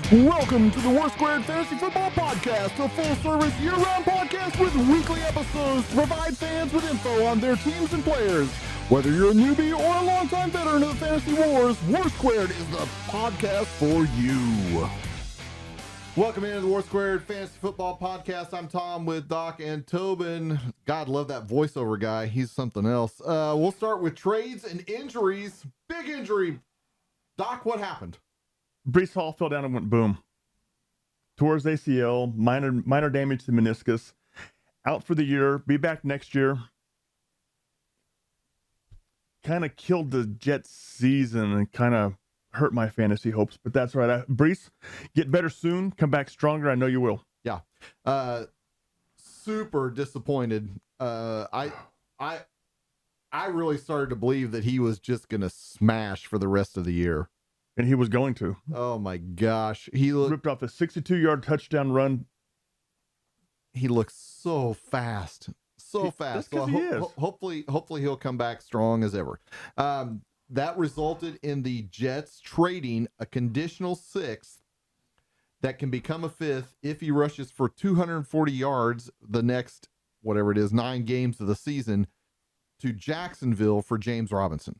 Welcome to the Warsquared Fantasy Football Podcast, a full-service year-round podcast with weekly episodes to provide fans with info on their teams and players. Whether you're a newbie or a longtime veteran of the fantasy wars, Warsquared is the podcast for you. Welcome into the Warsquared Fantasy Football Podcast. I'm Tom with Doc and Tobin. God, love that voiceover guy. He's something else. We'll start with trades and injuries. Big injury. Doc, what happened? Breece Hall fell down and went boom. Tore his ACL, minor damage to the meniscus. Out for the year, be back next year. Kind of killed the Jets season and kind of hurt my fantasy hopes, but that's right. Breece, get better soon. Come back stronger. I know you will. Yeah. Super disappointed. I really started to believe that he was just going to smash for the rest of the year. And he was going to. Oh my gosh. He ripped off a 62-yard touchdown run. He looks so fast. So fast. That's 'cause he is. Hopefully he'll come back strong as ever. That resulted in the Jets trading a conditional sixth that can become a fifth if he rushes for 240 yards the next, whatever it is, 9 games of the season to Jacksonville for James Robinson.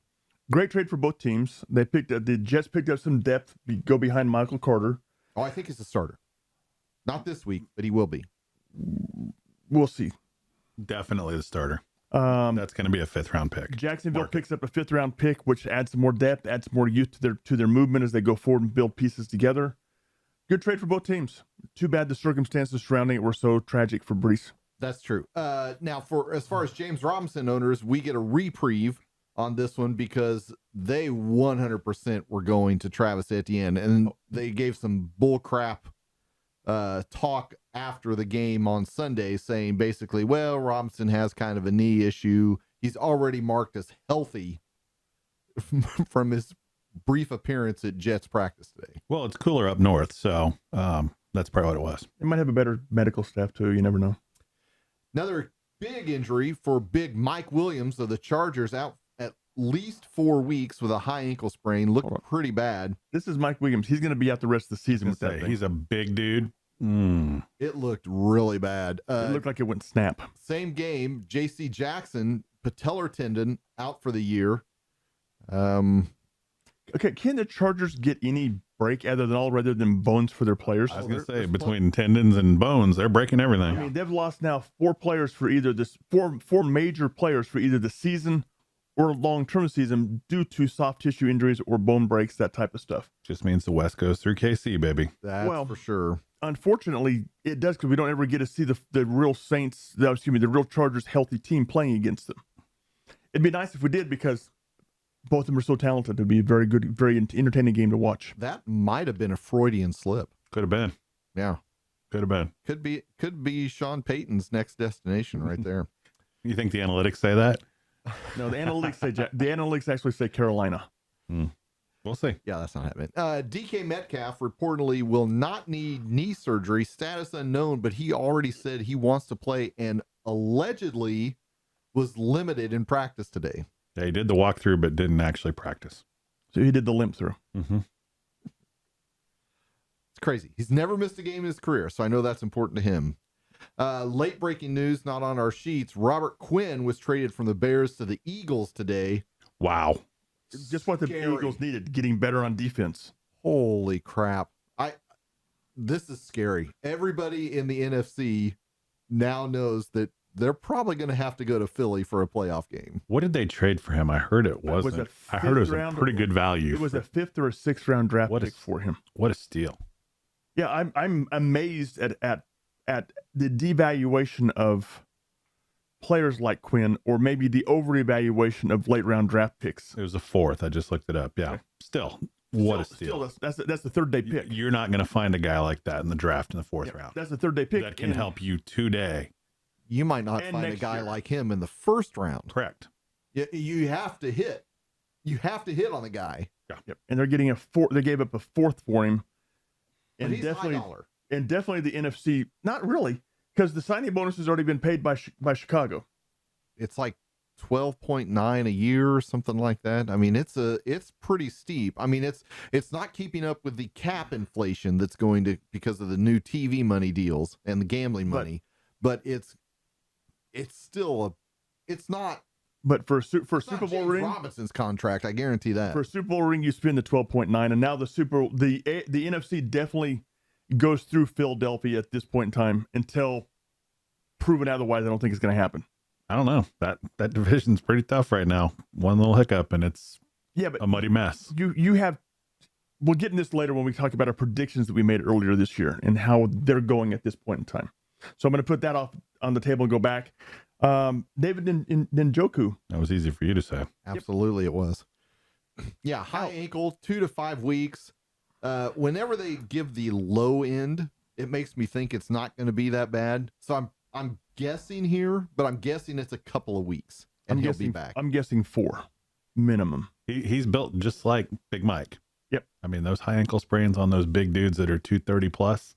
Great trade for both teams. The Jets picked up some depth, go behind Michael Carter. Oh, I think he's a starter. Not this week, but he will be. We'll see. Definitely the starter. That's going to be a 5th-round pick. Jacksonville picks up a 5th-round pick, which adds some more depth, adds more youth to their movement as they go forward and build pieces together. Good trade for both teams. Too bad the circumstances surrounding it were so tragic for Breece. That's true. Now, as far as James Robinson owners, we get a reprieve on this one because they 100% were going to Travis Etienne, and they gave some bull crap talk after the game on Sunday saying basically, well, Robinson has kind of a knee issue. He's already marked as healthy from his brief appearance at Jets practice today. Well, it's cooler up north, so that's probably what it was. They might have a better medical staff too. You never know. Another big injury for big Mike Williams of the Chargers, out at least 4 weeks with a high ankle sprain. Looked pretty bad. This is Mike Williams. He's going to be out the rest of the season with that thing. He's a big dude. It looked really bad. It looked like it went snap. Same game, J.C. Jackson, patellar tendon, out for the year. Okay, can the Chargers get any break rather than bones for their players? I was going to say, between tendons and bones, they're breaking everything. I mean, they've lost now 4 players for either four major players for either the season or long-term season due to soft tissue injuries or bone breaks, that type of stuff. Just means the West goes through KC, baby. That's for sure. Unfortunately, it does, because we don't ever get to see the real the real Chargers healthy team playing against them. It'd be nice if we did, because both of them are so talented. It'd be a very good, very entertaining game to watch. That might have been a Freudian slip. Could have been. Yeah. Could have been. Could be Sean Payton's next destination right there. You think the analytics say that? No, the analytics actually say Carolina. We'll see. Yeah, that's not happening. DK Metcalf reportedly will not need knee surgery. Status unknown, but he already said he wants to play and allegedly was limited in practice today. Yeah, he did the walkthrough, but didn't actually practice. So he did the limp through. Mm-hmm. It's crazy. He's never missed a game in his career, so I know that's important to him. Late breaking news, not on our sheets. Robert Quinn was traded from the Bears to the Eagles today. Wow. Just what the Eagles needed, getting better on defense. Holy crap. This is scary. Everybody in the NFC now knows that they're probably going to have to go to Philly for a playoff game. What did they trade for him? I heard it wasn't. I heard it was a pretty good value. It was a 5th or a 6th round draft pick for him. What a steal. Yeah, I'm amazed at the devaluation of players like Quinn, or maybe the over-evaluation of late-round draft picks. It was a 4th. I just looked it up. Yeah. Okay. Still, what a steal. That's the 3rd-day pick. You're not going to find a guy like that in the draft in the 4th round. That's the 3rd-day pick. That can help you today. You might not find a guy like him in the 1st round. Correct. You have to hit. You have to hit on the guy. Yeah. Yep. And they're getting they gave up a 4th for him. And he's high dollar. And definitely the NFC, not really, because the signing bonus has already been paid by Chicago. It's like 12.9 a year or something like that. I mean, it's pretty steep. I mean, it's not keeping up with the cap inflation that's going to because of the new TV money deals and the gambling money, but it's still it's not. But for a Super Bowl James ring, Robinson's contract, I guarantee that. For a Super Bowl ring, you spend the 12.9, and now the NFC definitely goes through Philadelphia at this point in time until proven otherwise. I don't think it's going to happen. I don't know. That division's pretty tough right now. One little hiccup, and it's a muddy mess. You have. We'll get in this later when we talk about our predictions that we made earlier this year and how they're going at this point in time. So I'm going to put that off on the table and go back. David Njoku. That was easy for you to say. Absolutely, it was. Yeah, high ankle, 2 to 5 weeks. Whenever they give the low end, it makes me think it's not going to be that bad. So I'm guessing here, but I'm guessing it's a couple of weeks and he'll be back. I'm guessing 4 minimum. He's built just like Big Mike. Yep. I mean, those high ankle sprains on those big dudes that are 230 plus.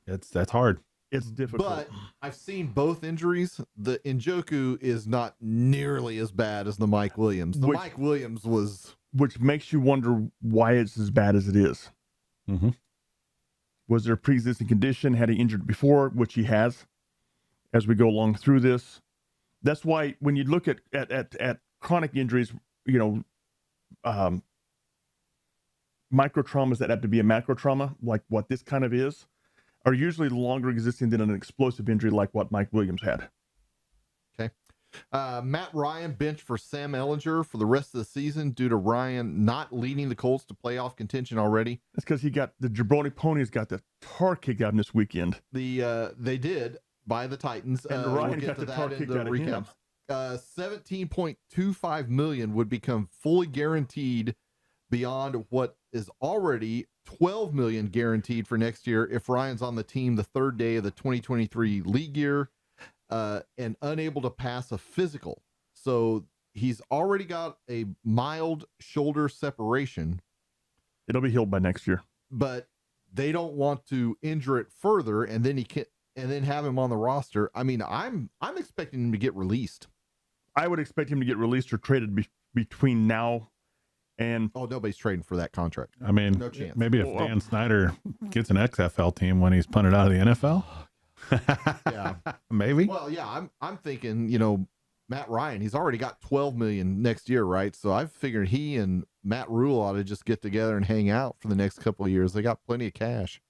That's hard. It's difficult. But I've seen both injuries. The Njoku is not nearly as bad as the Mike Williams. Mike Williams was... Which makes you wonder why it's as bad as it is. Mm-hmm. Was there a pre-existing condition? Had he injured before, which he has, as we go along through this? That's why when you look at chronic injuries, micro traumas that have to be a macro trauma, like what this kind of is, are usually longer existing than an explosive injury like what Mike Williams had. Okay. Matt Ryan benched for Sam Ehlinger for the rest of the season due to Ryan not leading the Colts to playoff contention already. That's because he got the Jabroni Ponies got the tar kicked out of him this weekend. They did by the Titans. And Ryan got the tar kicked out of him. $17.25 million would become fully guaranteed beyond what is already $12 million guaranteed for next year if Ryan's on the team the third day of the 2023 league year and unable to pass a physical. So he's already got a mild shoulder separation. It'll be healed by next year. But they don't want to injure it further and then have him on the roster. I mean, I'm expecting him to get released. I would expect him to get released or traded between now and... Oh, nobody's trading for that contract. I mean, no chance. Maybe if Dan Snyder gets an XFL team when he's punted out of the NFL. Yeah. Maybe. Well, yeah, I'm thinking, Matt Ryan, he's already got $12 million next year, right? So I figured he and Matt Rule ought to just get together and hang out for the next couple of years. They got plenty of cash.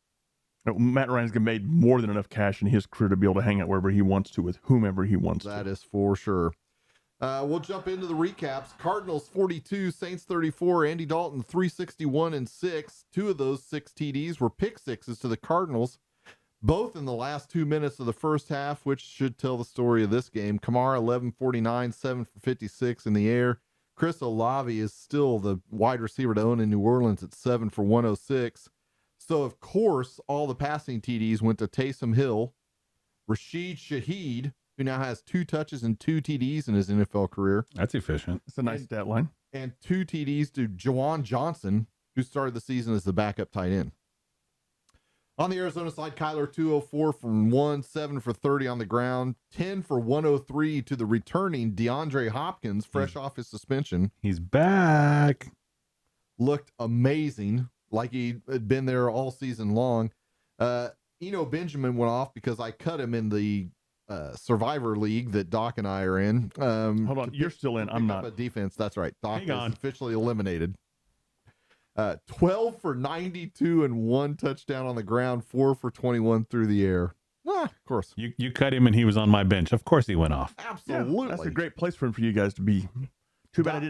Matt Ryan's made more than enough cash in his career to be able to hang out wherever he wants to with whomever he wants to. That is for sure. We'll jump into the recaps. Cardinals 42, Saints 34, Andy Dalton 361 and 6. 2 of those 6 TDs were pick sixes to the Cardinals, both in the last 2 minutes of the first half, which should tell the story of this game. Kamara 11-49, 7 for 56 in the air. Chris Olave is still the wide receiver to own in New Orleans at 7 for 106. So, of course, all the passing TDs went to Taysom Hill, Rashid Shaheed, who now has 2 touches and 2 TDs in his NFL career. That's efficient. It's a nice stat line. And 2 TDs to Jawan Johnson, who started the season as the backup tight end. On the Arizona side, Kyler 204 from 1, 7 for 30 on the ground, 10 for 103 to the returning DeAndre Hopkins, fresh off his suspension. He's back. Looked amazing, like he had been there all season long. Eno Benjamin went off because I cut him in the Survivor League that Doc and I are in. Hold on, you're still in. I'm not. A defense. That's right. Doc Hang is on. officially eliminated. 12 for 92 and 1 touchdown on the ground, 4 for 21 through the air. Of course. You cut him and he was on my bench. Of course he went off. Absolutely. Yeah, that's a great place for you guys to be. Too bad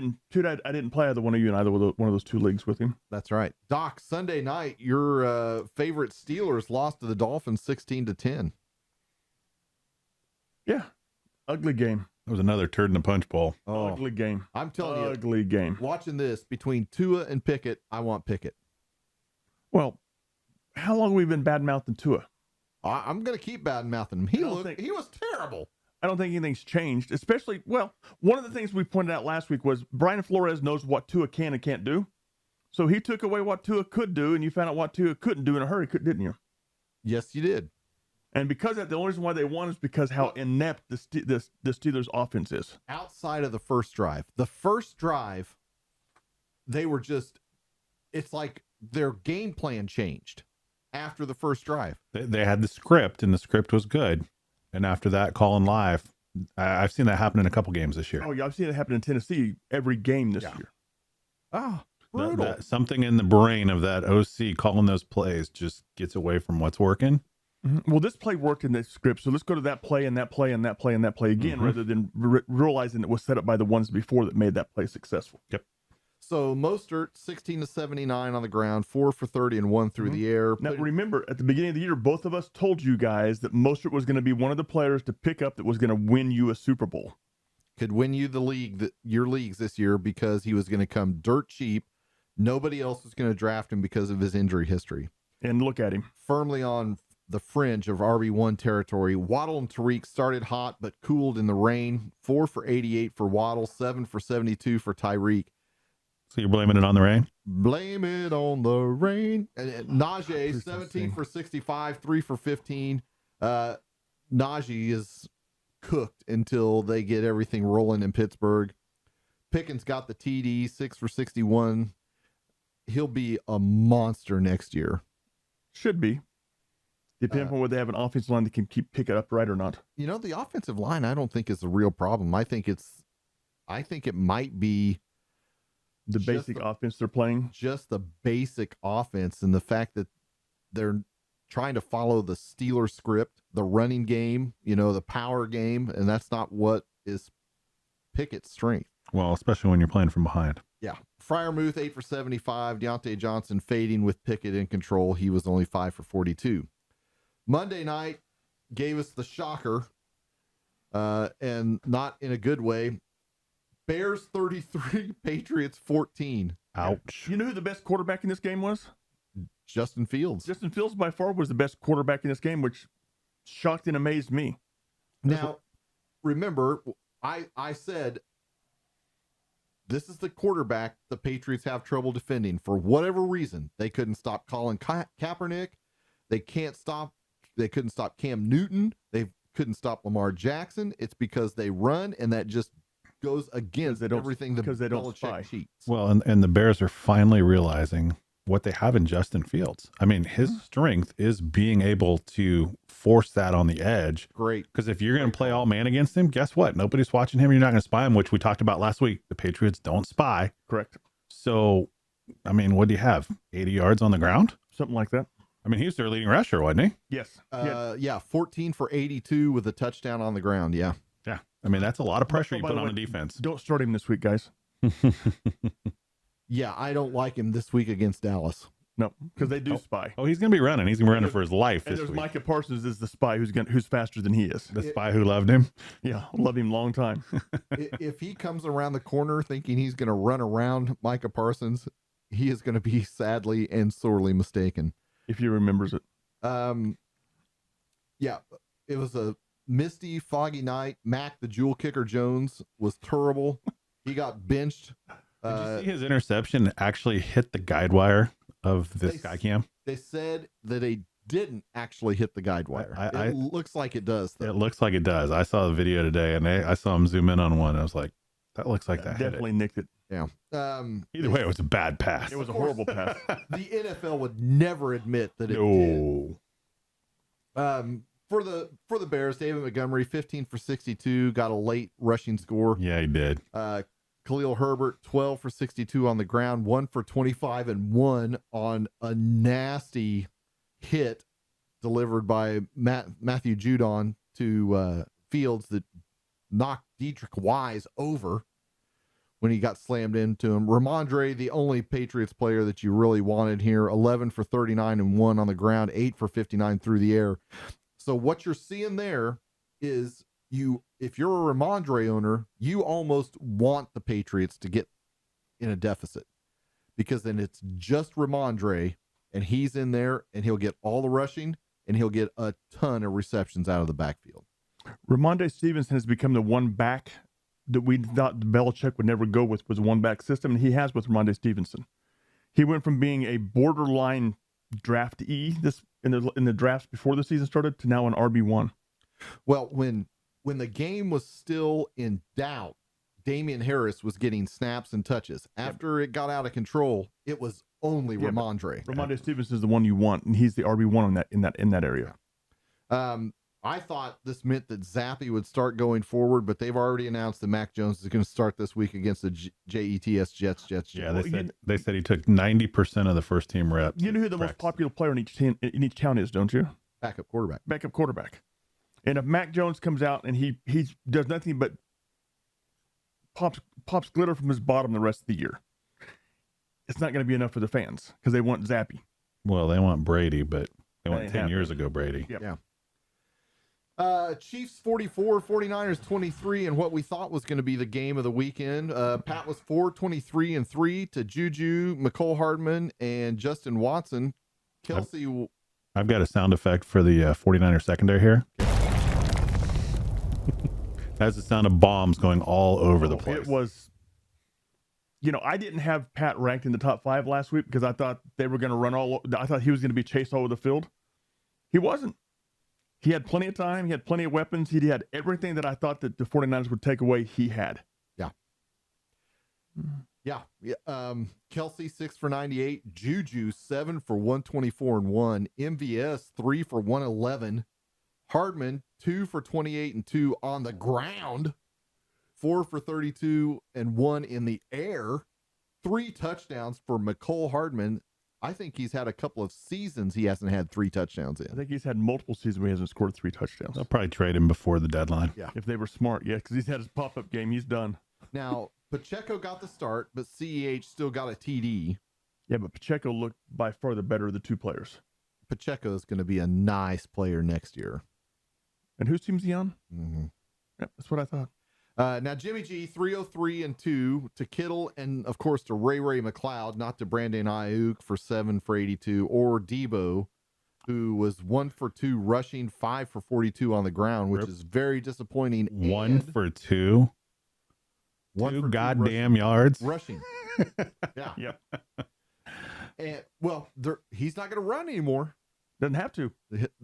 I didn't play either one of you in either one of those 2 leagues with him. That's right. Doc, Sunday night, your favorite Steelers lost to the Dolphins 16-10. Yeah. Ugly game. It was another turd in the punch bowl. Oh, Ugly game. I'm telling you. Ugly game. Watching this, between Tua and Pickett, I want Pickett. Well, how long have we been bad-mouthing Tua? I'm going to keep bad-mouthing him. He was terrible. I don't think anything's changed, especially, one of the things we pointed out last week was Brian Flores knows what Tua can and can't do. So he took away what Tua could do, and you found out what Tua couldn't do in a hurry, didn't you? Yes, you did. And because of that, the only reason why they won is because how inept the Steelers offense is. Outside of the first drive, they were just, it's like their game plan changed after the first drive. They had the script, and the script was good. And after that, calling live, I've seen that happen in a couple games this year. Oh, yeah, I've seen it happen in Tennessee every game this year. Ah, brutal. Something in the brain of that OC calling those plays just gets away from what's working. Well, this play worked in the script, so let's go to that play and that play and that play and that play again, rather than realizing it was set up by the ones before that made that play successful. Yep. So Mostert, 16-79 on the ground, 4 for 30 and 1 through the air. Now, remember, at the beginning of the year, both of us told you guys that Mostert was going to be one of the players to pick up that was going to win you a Super Bowl. Could win you your leagues this year because he was going to come dirt cheap. Nobody else was going to draft him because of his injury history. And look at him. Firmly on the fringe of RB1 territory. Waddle and Tariq started hot but cooled in the rain. 4 for 88 for Waddle, 7 for 72 for Tyreek. So you're blaming it on the rain? Blame it on the rain. And Najee, 17 for 65, 3 for 15. Najee is cooked until they get everything rolling in Pittsburgh. Pickens got the TD, 6 for 61. He'll be a monster next year. Should be. Depending on whether they have an offensive line that can pick it up right or not. You know, the offensive line, I don't think is a real problem. I think it might be the basic offense they're playing. Just the basic offense, and the fact that they're trying to follow the Steelers script, the running game, the power game, and that's not what is Pickett's strength. Well, especially when you're playing from behind. Yeah. Freiermuth, 8 for 75. Deontay Johnson fading with Pickett in control. He was only 5 for 42. Monday night gave us the shocker, and not in a good way. Bears 33, Patriots 14. Ouch. You know who the best quarterback in this game was? Justin Fields. Justin Fields by far was the best quarterback in this game, which shocked and amazed me. Now, remember, I said this is the quarterback the Patriots have trouble defending. For whatever reason, they couldn't stop Colin Kaepernick. They couldn't stop Cam Newton. They couldn't stop Lamar Jackson. It's because they run, and that just goes against everything the Belichick cheats. Well, and the Bears are finally realizing what they have in Justin Fields. I mean, his strength is being able to force that on the edge. Great. Because if you're going to play all man against him, guess what? Nobody's watching him. You're not going to spy him, which we talked about last week. The Patriots don't spy. Correct. So, I mean, what do you have? 80 yards on the ground? Something like that. I mean, he was their leading rusher, wasn't he? Yes. Yeah, 14 for 82 with a touchdown on the ground. Yeah. Yeah. I mean, that's a lot of pressure you put on the defense. Don't start him this week, guys. Yeah, I don't like him this week against Dallas. No, because they do spy. Oh, he's going to be running. He's going to be running for his life and this there's week. Micah Parsons is the spy who's faster than he is. The spy who loved him. Yeah, love him long time. If he comes around the corner thinking he's going to run around Micah Parsons, he is going to be sadly and sorely mistaken. If he remembers it. Yeah, it was a misty, foggy night. Mac, the jewel kicker Jones, was terrible. He got benched. Did you see his interception actually hit the guide wire of this guy cam? They said that they didn't actually hit the guide wire. It looks like it does, though. It looks like it does. I saw the video today, and I saw him zoom in on one. I was like, that looks like that definitely nicked it. Yeah. Either way, it was a bad pass. It was a horrible pass. The NFL would never admit that it did. For the Bears, David Montgomery, 15 for 62, got a late rushing score. Yeah, he did. Khalil Herbert, 12 for 62 on the ground, 1 for 25 and 1 on a nasty hit delivered by Matthew Judon to Fields that knocked Dietrich Wise over when he got slammed into him. Ramondre, the only Patriots player that you really wanted here, 11 for 39 and 1 on the ground, 8 for 59 through the air. So what you're seeing there is if you're a Ramondre owner, you almost want the Patriots to get in a deficit, because then it's just Ramondre and he's in there and he'll get all the rushing and he'll get a ton of receptions out of the backfield. Ramondre Stevenson has become the one back that we thought Belichick would never go with, was a one back system, and he has with Ramondre Stevenson. He went from being a borderline draftee in the drafts before the season started to now an RB1. Well, when the game was still in doubt, Damian Harris was getting snaps and touches. After it got out of control, it was only Ramondre. Ramondre Stevenson is the one you want, and he's the RB1 in that area. I thought this meant that Zappy would start going forward, but they've already announced that Mac Jones is going to start this week against the Jets. Yeah, they said he took 90% of the first team reps. You know who the most popular player in each town is, don't you? Backup quarterback. Backup quarterback. And if Mac Jones comes out and he does nothing but pops glitter from his bottom the rest of the year, it's not going to be enough for the fans because they want Zappy. Well, they want Brady, but they want 10 years ago Brady. Yep. Yeah. Chiefs 44, 49ers 23, and what we thought was going to be the game of the weekend. Pat was 4-23-3 to Juju, McCole Hardman, and Justin Watson. Kelsey. I've got a sound effect for the 49er secondary here. That's the sound of bombs going all over the place. It was, I didn't have Pat ranked in the top 5 last week because I thought they were going to run I thought he was going to be chased all over the field. He wasn't. He had plenty of time. He had plenty of weapons. He had everything that I thought that the 49ers would take away. He had. Yeah. Kelsey 6 for 98. Juju 7 for 124-1. MVS 3 for 111. Hardman 2 for 28-2 on the ground. 4 for 32-1 in the air. 3 touchdowns for McCole Hardman. I think he's had a couple of seasons he hasn't had 3 touchdowns in. I think he's had multiple seasons where he hasn't scored 3 touchdowns. They'll probably trade him before the deadline. Yeah. If they were smart, because he's had his pop-up game. He's done. Now, Pacheco got the start, but CEH still got a TD. Yeah, but Pacheco looked by far the better of the 2 players. Pacheco is going to be a nice player next year. And whose team's he on? Mm-hmm. Yep, that's what I thought. Now, Jimmy G, 303-2 to Kittle and, of course, to Ray McLeod, not to Brandon Ayuk for 7 for 82, or Debo, who was 1 for 2 rushing, 5 for 42 on the ground, which is very disappointing. 1 for 2? 2 goddamn yards? Rushing. Yeah. Yep. And, well, he's not going to run anymore. Doesn't have to.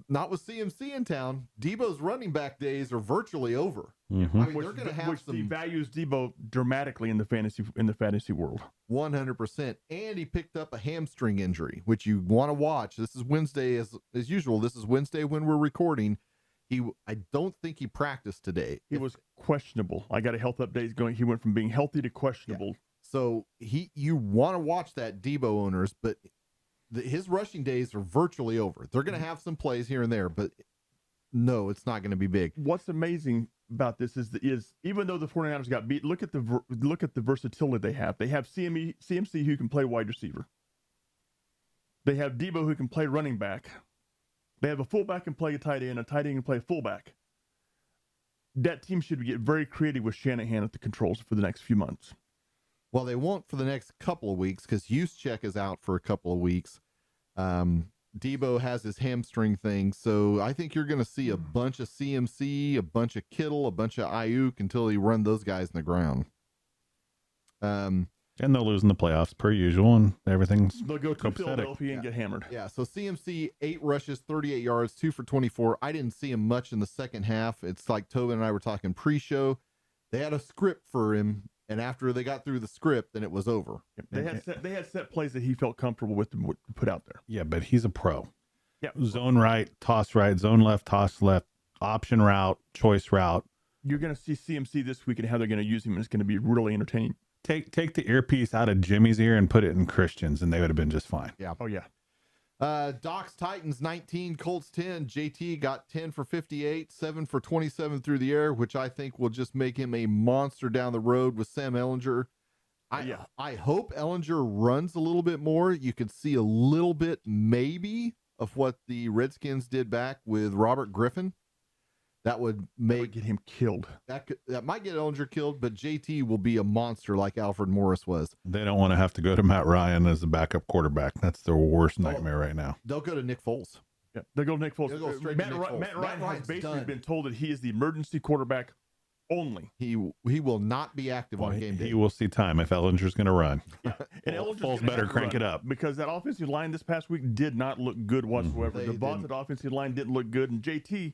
Not with CMC in town. Debo's running back days are virtually over. Mm-hmm. I mean, they're going to have some devalues Debo dramatically in the fantasy world. 100%. And he picked up a hamstring injury, which you want to watch. This is Wednesday as usual. This is Wednesday when we're recording. I don't think he practiced today. He was questionable. I got a health update going. He went from being healthy to questionable. Yeah. So you want to watch that, Debo owners, but his rushing days are virtually over. They're going to have some plays here and there, but no, it's not going to be big. What's amazing about this is even though the 49ers got beat, look at the versatility they have. They have CMC who can play wide receiver. They have Debo who can play running back. They have a fullback can play a tight end can play a fullback. That team should get very creative with Shanahan at the controls for the next few months. Well, they won't for the next couple of weeks because Juszczyk is out for a couple of weeks. Debo has his hamstring thing, so I think you're going to see a bunch of CMC, a bunch of Kittle, a bunch of Ayuk until he run those guys in the ground. And they'll lose in the playoffs per usual, and everything's they'll go to copacetic. Philadelphia and get hammered. Yeah, so CMC 8 rushes, 38 yards, 2 for 24. I didn't see him much in the second half. It's like Tobin and I were talking pre-show. They had a script for him. And after they got through the script, then it was over. They had set plays that he felt comfortable with to put out there. Yeah, but he's a pro. Yeah. Zone right, toss right, zone left, toss left, option route, choice route. You're going to see CMC this week and how they're going to use him, and it's going to be really entertaining. Take the earpiece out of Jimmy's ear and put it in Christian's, and they would have been just fine. Yeah. Oh, yeah. Docs Titans 19, Colts 10. JT got 10 for 58, 7 for 27 through the air, which I think will just make him a monster down the road with Sam Ehlinger. I hope Ehlinger runs a little bit more. You could see a little bit maybe of what the Redskins did back with Robert Griffin. That would get him killed. That might get Ehlinger killed, but JT will be a monster like Alfred Morris was. They don't want to have to go to Matt Ryan as the backup quarterback. That's their worst nightmare right now. They'll go to Nick Foles. Yeah, they'll go to Nick Foles. They'll go straight to Nick Foles. Matt Ryan has basically done. been told that he is the emergency quarterback only. He will not be active Well, on game day. he will see time if Ellinger's going to run. And Ellinger's Foles gonna better have to crank run it up. because that offensive line this past week did not look good whatsoever. They The Boston offensive line didn't look good, and JT,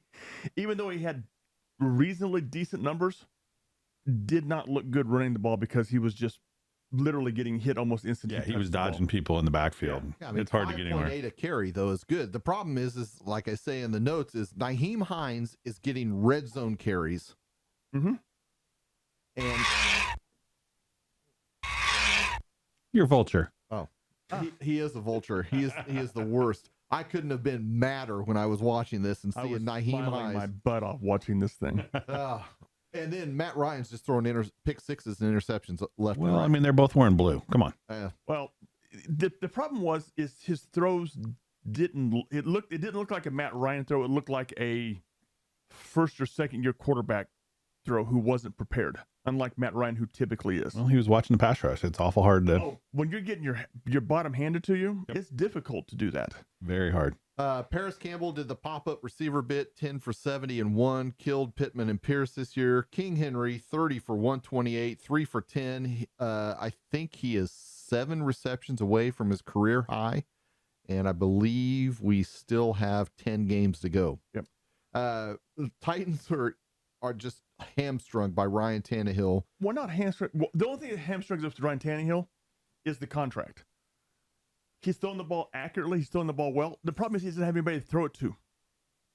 even though he had reasonably decent numbers, did not look good running the ball because he was just literally getting hit almost instantly. Yeah, he was dodging people in the backfield. Yeah, I mean, it's hard to get anywhere. 5.8 a carry though is good. The problem is like I say in the notes, is Nyheim Hines is getting red zone carries, Mm-hmm. and You're Vulture. he is a vulture. He is the worst. I couldn't have been madder when I was watching this and I seeing was Nyheim smiling my Hines. butt off watching this thing. And then Matt Ryan's just throwing pick sixes and interceptions left Well, and right. I mean, they're both wearing blue. Come on. Well, the problem is his throws didn't look like a Matt Ryan throw. It looked like a first or second year quarterback throw who wasn't prepared, unlike Matt Ryan, who typically is. Well, he was watching the pass rush. It's awful hard to. When you're getting your bottom handed to you, it's difficult to do that. Very hard. Paris Campbell did the pop-up receiver bit, 10 for 70 and 1, killed Pittman and Pierce this year. King Henry, 30 for 128, 3 for 10. I think he is 7 receptions away from his career high, and I believe we still have 10 games to go. Yep. The Titans are just hamstrung by Ryan Tannehill. Well, not hamstring. Well, the only thing that hamstrings us to Ryan Tannehill is the contract. He's throwing the ball accurately. He's throwing the ball well. The problem is he doesn't have anybody to throw it to.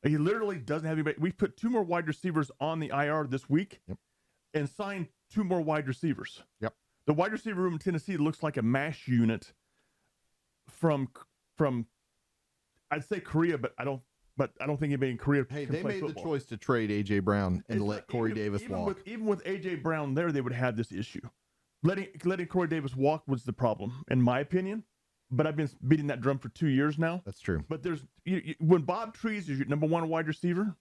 He literally doesn't have anybody. We've put 2 more wide receivers on the IR this week and signed 2 more wide receivers. Yep. The wide receiver room in Tennessee looks like a MASH unit from I'd say Korea, but I don't think anybody in Korea Hey, can they play made football. the choice to trade A.J. Brown and It's let like Corey Davis walk. Even with A.J. Brown there, they would have this issue. Letting Corey Davis walk was the problem, in my opinion. But I've been beating that drum for 2 years now. That's true. But when Bob Trees is your number 1 wide receiver,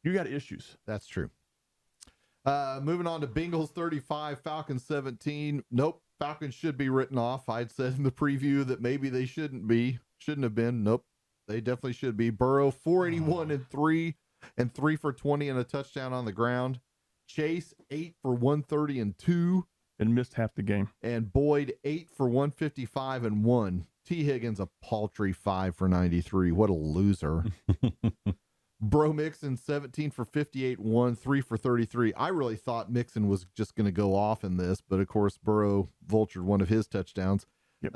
you got issues. That's true. Moving on to Bengals 35, Falcons 17. Nope, Falcons should be written off. I'd said in the preview that maybe they shouldn't have been. Nope, they definitely should be. Burrow 481 and 3 for 20 and a touchdown on the ground. Chase 8 for 130 and 2. And missed half the game. And Boyd 8 for 155 and 1. T. Higgins a paltry 5 for 93. What a loser. Bro Mixon 17 for 58, 1, 3 for 33. I really thought Mixon was just going to go off in this, but of course Burrow vultured one of his touchdowns. Yep.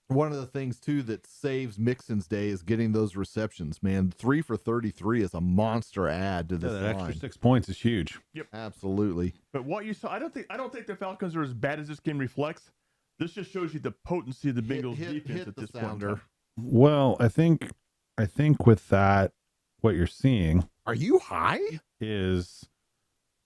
One of the things too that saves Mixon's day is getting those receptions. Man, 3 for 33 is a monster add to this that line. extra 6 points is huge. Yep, absolutely. But what you saw, I don't think the Falcons are as bad as this game reflects. This just shows you the potency of the Bengals defense at this point. Well, I think with that, what you're seeing Are you high? is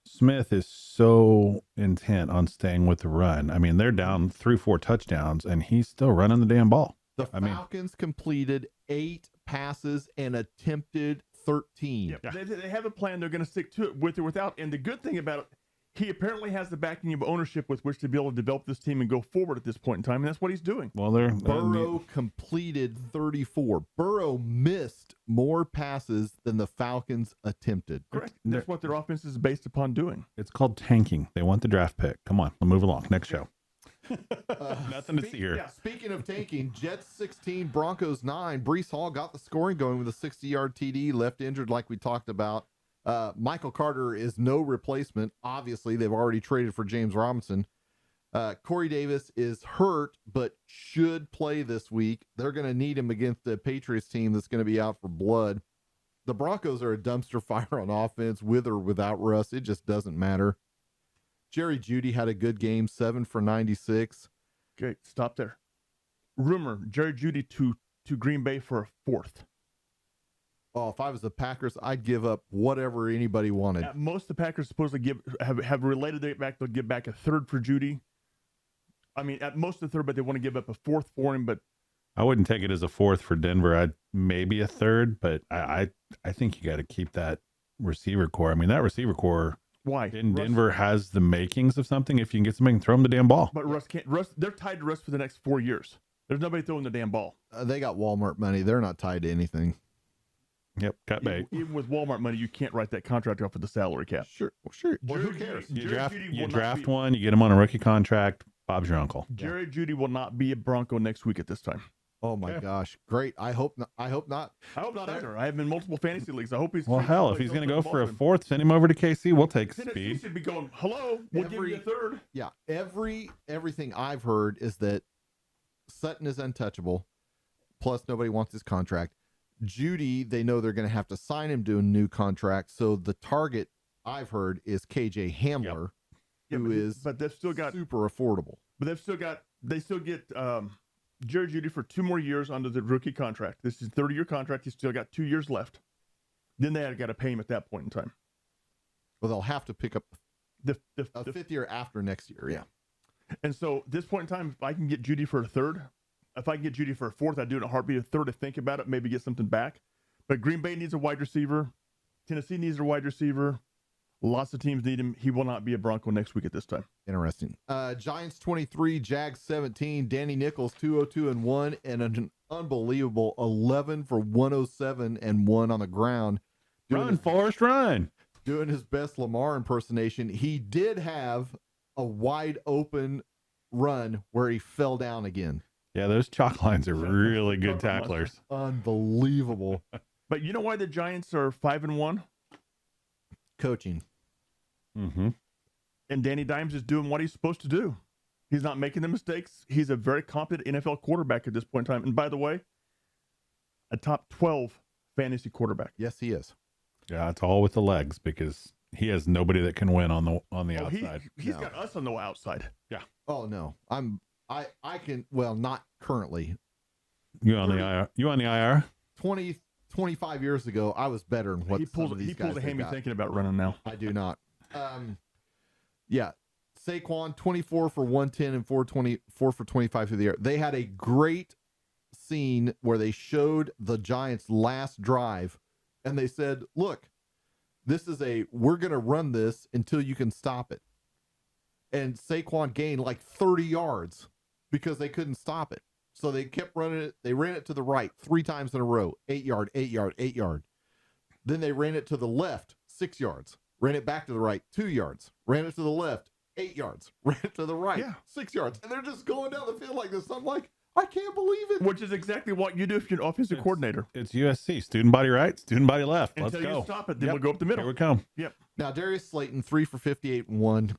Smith is so intent on staying with the run. I mean, they're down 3-4 touchdowns, and he's still running the damn ball. The Falcons completed 8 passes and attempted 13. Yep. They have a plan. They're going to stick to it with or without. And the good thing about it, he apparently has the backing of ownership with which to be able to develop this team and go forward at this point in time. And that's what he's doing. Well, Burrow completed 34. Burrow missed more passes than the Falcons attempted. Correct. That's what their offense is based upon doing. It's called tanking. They want the draft pick. Come on, we'll move along. Next show. Nothing to see here. Yeah, speaking of tanking, Jets 16, Broncos 9. Breece Hall got the scoring going with a 60-yard TD, left injured like we talked about. Michael Carter is no replacement. Obviously, they've already traded for James Robinson. Corey Davis is hurt, but should play this week. They're going to need him against the Patriots team that's going to be out for blood. The Broncos are a dumpster fire on offense, with or without Russ. It just doesn't matter. Jerry Jeudy had a good game, 7 for 96. Okay, stop there. Rumor, Jerry Jeudy to Green Bay for a 4th. Oh, if I was the Packers, I'd give up whatever anybody wanted. At most, the Packers supposedly have related they they'll give back a 3rd for Jeudy. I mean, at most a 3rd, but they want to give up a 4th for him. But I wouldn't take it as a 4th for Denver. I'd maybe a 3rd, but I think you got to keep that receiver core. I mean, that receiver core. Why? Denver has the makings of something. If you can get somebody, throw him the damn ball. But Russ can't. They're tied to Russ for the next 4 years. There's nobody throwing the damn ball. They got Walmart money. They're not tied to anything. Yep, cut bait. Even with Walmart money, you can't write that contract off of the salary cap. Sure. Well, sure. Well, Jerry who cares? Judy- You Jerry draft, Judy you will not draft be- one, you get him on a rookie contract. Bob's your uncle. Jerry Judy will not be a Bronco next week at this time. Oh my Okay. gosh. Great. I hope not. I hope not either. I have in multiple fantasy leagues. I hope he's. Well, hell, if he's going to go for a fourth, send him over to KC. We'll take Tennessee speed. should be going. Hello, we'll give you a third. Yeah. Everything I've heard is that Sutton is untouchable. Plus, nobody wants his contract. Judy, they know they're going to have to sign him to a new contract. So the target I've heard is KJ Hamler, who is but they've still got super affordable. But they still get Jerry Judy for 2 more years under the rookie contract. This is a 30-year contract. He's still got 2 years left. Then they got to pay him at that point in time. Well, they'll have to pick up The fifth year after next year. Yeah. And so at this point in time, if I can get Judy for a third, if I can get Judy for a fourth, I'd do it in a heartbeat. A third to think about it, maybe get something back. But Green Bay needs a wide receiver. Tennessee needs a wide receiver. Lots of teams need him. He will not be a Bronco next week at this time. Interesting. Giants 23, Jags 17. Danny Nichols 202-1 and an unbelievable 11 for 107 and 1 on the ground. Run, Forrest, run. Doing his best Lamar impersonation. He did have a wide open run where he fell down again. Yeah, those chalk lines are really good tacklers. Unbelievable. But you know why the Giants are 5-1? Coaching. Mm-hmm. And Danny Dimes is doing what he's supposed to do. He's not making the mistakes. He's a very competent NFL quarterback at this point in time. And by the way, a top 12 fantasy quarterback. Yes, he is. Yeah, it's all with the legs because he has nobody that can win on the outside. He's got us on the outside. Yeah. Oh no. I can, well, not currently. You on the IR? You on the IR? 25 years ago, I was better than what He pulls these a guys hammy got. thinking about running now. I do not. Yeah. Saquon, 24 for 110 and 4 for 25 through the air. They had a great scene where they showed the Giants' last drive, and they said, look, we're going to run this until you can stop it. And Saquon gained like 30 yards because they couldn't stop it. So they kept running it. They ran it to the right 3 times in a row, 8 yard, 8 yard, 8 yard. Then they ran it to the left, 6 yards. Ran it back to the right, 2 yards. Ran it to the left, 8 yards. Ran it to the right, 6 yards. And they're just going down the field like this. I'm like, I can't believe it. Which is exactly what you do if you're an offensive coordinator. It's USC. Student body right, student body left. Until Let's go. you stop it, then we'll go up the middle. Here we come. Yep. Now, Darius Slayton, 3 for 58 and 1.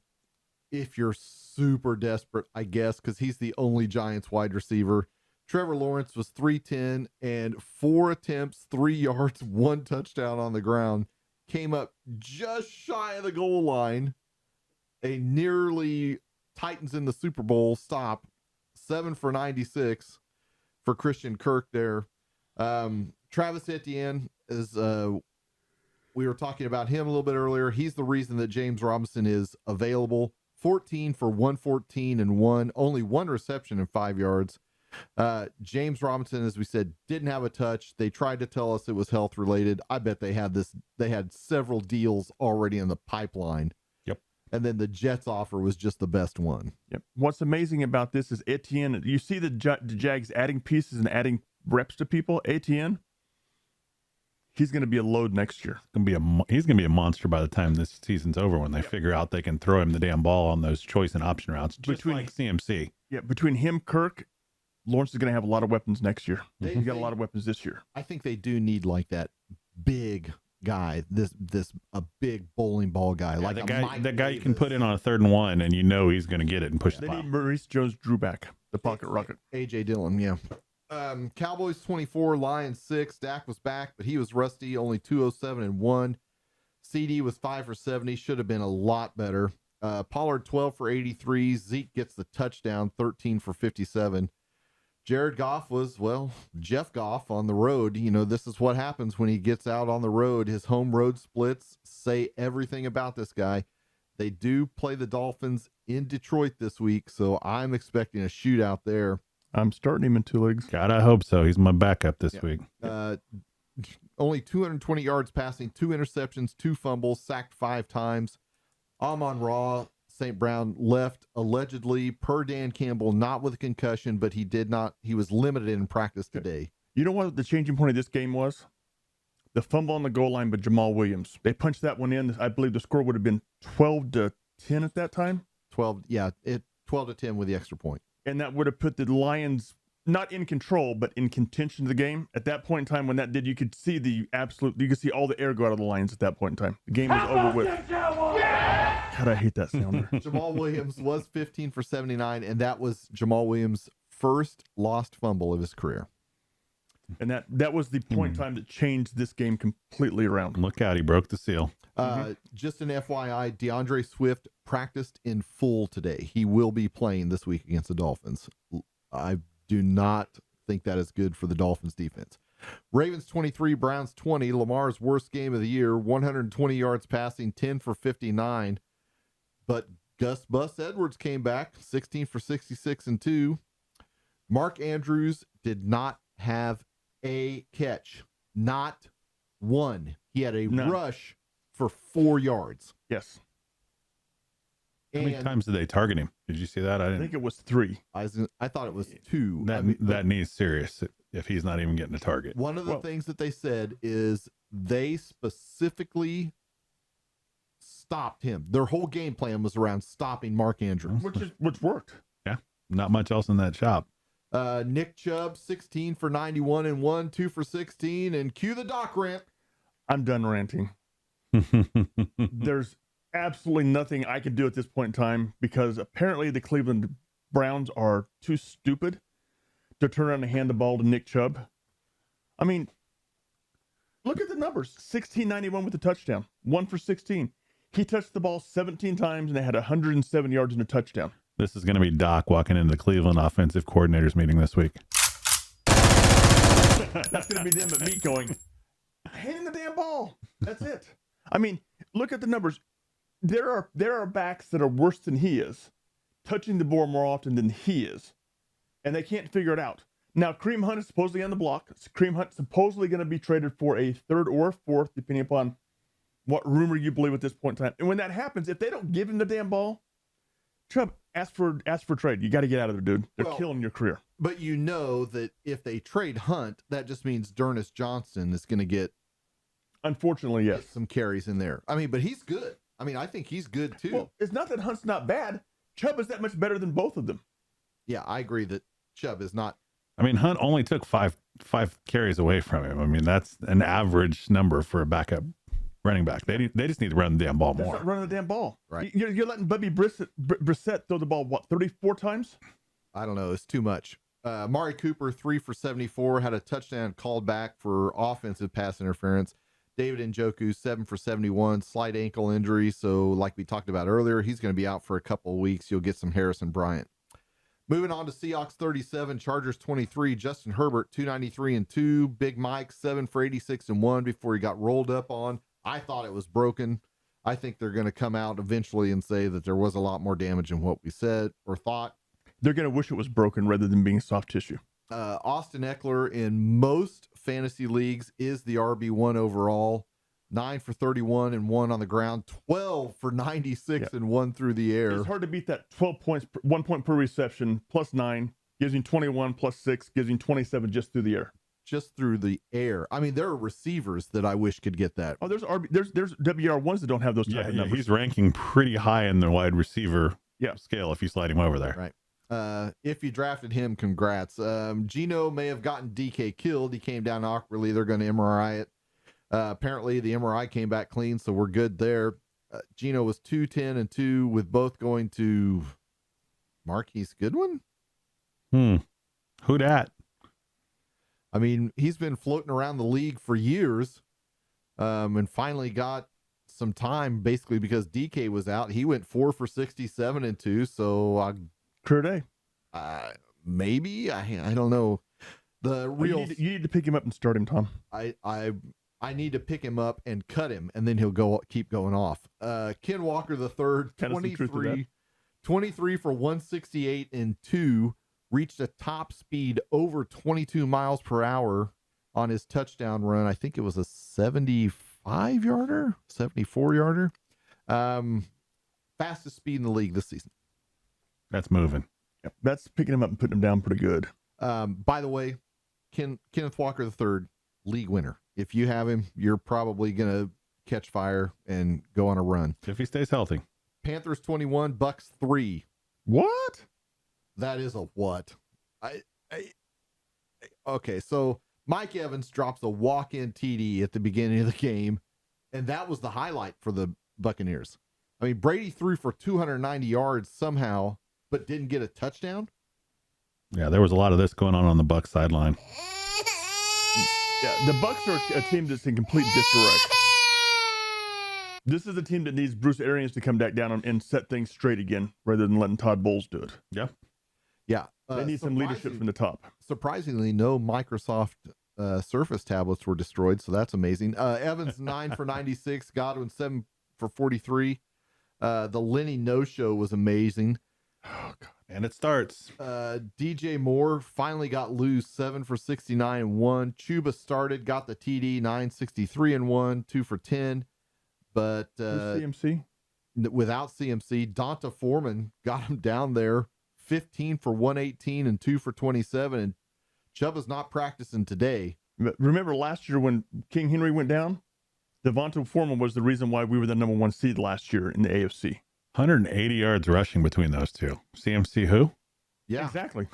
If you're super desperate, I guess, because he's the only Giants wide receiver. Trevor Lawrence was 310 and 4 attempts, 3 yards, 1 touchdown on the ground. Came up just shy of the goal line. A nearly Titans in the Super Bowl stop. 7 for 96 for Christian Kirk there. Travis Etienne is, we were talking about him a little bit earlier. He's the reason that James Robinson is available. 14 for 114 and 1, only 1 reception and 5 yards. James Robinson, as we said, didn't have a touch. They tried to tell us it was health related. I bet they had several deals already in the pipeline. Yep. And then the Jets offer was just the best one. Yep. What's amazing about this is Etienne. You see the Jags adding pieces and adding reps to people. Etienne, he's going to be a load next year. He's gonna be a monster by the time this season's over when they figure out they can throw him the damn ball on those choice and option routes, just like CMC. Yeah, between him, Kirk, Lawrence is going to have a lot of weapons next year. He's got a lot of weapons this year. I think they do need like that big guy, this a big bowling ball guy, like the guy you can put in on a 3rd and 1, and you know he's going to get it and push the They pile. need Maurice Jones-Drew back, the pocket rocket. A.J. Dillon, yeah. Cowboys 24, Lions 6. Dak was back, but he was rusty, only 207 and 1. CD was 5 for 70, should have been a lot better. Pollard 12 for 83. Zeke gets the touchdown, 13 for 57. Jared Goff was, well, Jeff Goff on the road. You know, this is what happens when he gets out on the road. His home road splits say everything about this guy. They do play the Dolphins in Detroit this week, so I'm expecting a shootout there. I'm starting him in 2 leagues. God, I hope so. He's my backup this week. Only 220 yards passing, 2 interceptions, 2 fumbles, sacked 5 times. Amon-Ra St. Brown left allegedly, per Dan Campbell, not with a concussion, but he was limited in practice today. You know what the changing point of this game was? the fumble on the goal line by Jamal Williams. They punched that one in. I believe the score would have been 12-10 at that time. 12 to 10 with the extra point. And that would have put the Lions not in control, but in contention of the game. At that point in time, when that did, you could see you could see all the air go out of the Lions at that point in time. The game was over with. God, I hate that sounder. Jamal Williams was 15 for 79, and that was Jamal Williams' first lost fumble of his career. And that was the point in time that changed this game completely around. Look out, he broke the seal. Just an FYI, DeAndre Swift practiced in full today. He will be playing this week against the Dolphins. I do not think that is good for the Dolphins defense. Ravens 23, Browns 20. Lamar's worst game of the year, 120 yards passing, 10 for 59. But Gus Bus Edwards came back, 16 for 66 and 2. Mark Andrews did not have a catch. Not one. He had a rush for 4 yards. Yes. How many times did they target him? Did you see that? I think it was 3. I thought it was 2. That needs serious if he's not even getting a target. One of the things that they said is they specifically stopped him. Their whole game plan was around stopping Mark Andrews. Which worked. Yeah. Not much else in that shop. Nick Chubb, 16 for 91 and 1, 2 for 16, and cue the Doc rant. I'm done ranting. There's absolutely nothing I can do at this point in time because apparently the Cleveland Browns are too stupid to turn around and hand the ball to Nick Chubb. I mean, look at the numbers. 1691 with the touchdown. 1 for 16. He touched the ball 17 times and they had 107 yards and a touchdown. This is going to be Doc walking into the Cleveland offensive coordinators meeting this week. That's going to be them at me going, hand him the damn ball. That's it. I mean, look at the numbers. There are backs that are worse than he is, touching the ball more often than he is, and they can't figure it out. Now, Kareem Hunt is supposedly on the block. Kareem Hunt is supposedly going to be traded for a 3rd or 4th, depending upon what rumor you believe at this point in time. And when that happens, if they don't give him the damn ball, Chubb, ask for trade. You got to get out of there, dude. They're killing your career. But you know that if they trade Hunt, that just means D'Ernest Johnson is going to get, unfortunately, yes, some carries in there. I mean, but he's good. I mean, I think he's good too. Well, it's not that Hunt's not bad. Chubb is that much better than both of them. Yeah, I agree that Chubb is not. I mean, Hunt only took five carries away from him. I mean, that's an average number for a backup running back. They just need to run the damn ball more. Not running the damn ball. Right. You're letting Bubby Brissett throw the ball, 34 times? I don't know. It's too much. Amari Cooper, 3 for 74, had a touchdown called back for offensive pass interference. David Njoku, 7 for 71, slight ankle injury. So like we talked about earlier, he's going to be out for a couple of weeks. You'll get some Harrison Bryant. Moving on to Seahawks 37, Chargers 23, Justin Herbert, 293 and 2, Big Mike, 7 for 86 and 1 before he got rolled up on. I thought it was broken. I think they're going to come out eventually and say that there was a lot more damage than what we said or thought. They're going to wish it was broken rather than being soft tissue. Austin Eckler in most fantasy leagues is the RB1 overall. 9 for 31 and 1 on the ground, 12 for 96 and 1 through the air. It's hard to beat that 12 points, 1 point per reception, plus 9, gives you 21, plus 6, gives you 27 just through the air. Just through the air. I mean, there are receivers that I wish could get that. Oh, there's WR1s that don't have those type of numbers. He's ranking pretty high in the wide receiver scale if you slide him over there. Right. If you drafted him, congrats. Geno may have gotten DK killed. He came down awkwardly. They're going to MRI it. Apparently the MRI came back clean, so we're good there. Geno was 210 and 2 with both going to Marquise Goodwin. Who dat? I mean, he's been floating around the league for years, and finally got some time basically because DK was out. He went 4 for 67 and 2. So career day. Maybe I don't know. The real you need to pick him up and start him, Tom. I need to pick him up and cut him, and then he'll keep going off. Ken Walker the third, 23 for 168 and 2, reached a top speed over 22 miles per hour on his touchdown run. I think it was a 75-yarder, 74-yarder. Fastest speed in the league this season. That's moving. Yep. That's picking him up and putting him down pretty good. By the way, Kenneth Walker the third, league winner. If you have him, you're probably going to catch fire and go on a run. If he stays healthy. Panthers 21, Bucks 3. What? That is a what? Okay, so Mike Evans drops a walk-in TD at the beginning of the game, and that was the highlight for the Buccaneers. I mean, Brady threw for 290 yards somehow, but didn't get a touchdown. Yeah, there was a lot of this going on the Bucs sideline. Yeah, the Bucs are a team that's in complete disarray. This is a team that needs Bruce Arians to come back down and set things straight again, rather than letting Todd Bowles do it. Yeah. Yeah. They need some leadership from the top. Surprisingly, no Microsoft Surface tablets were destroyed, so that's amazing. Evans 9 for 96, Godwin 7 for 43. The Lenny no-show was amazing. Oh, God. And it starts. DJ Moore finally got loose, 7 for 69 and 1. Chuba started, got the TD, 963 and 1, 2 for 10. But CMC? Without CMC, Donta Foreman got him down there, 15 for 118 and 2 for 27. And Chuba's not practicing today. Remember last year when King Henry went down? Devonta Foreman was the reason why we were the number 1 seed last year in the AFC. 180 yards rushing between those two. CMC who? Yeah, exactly.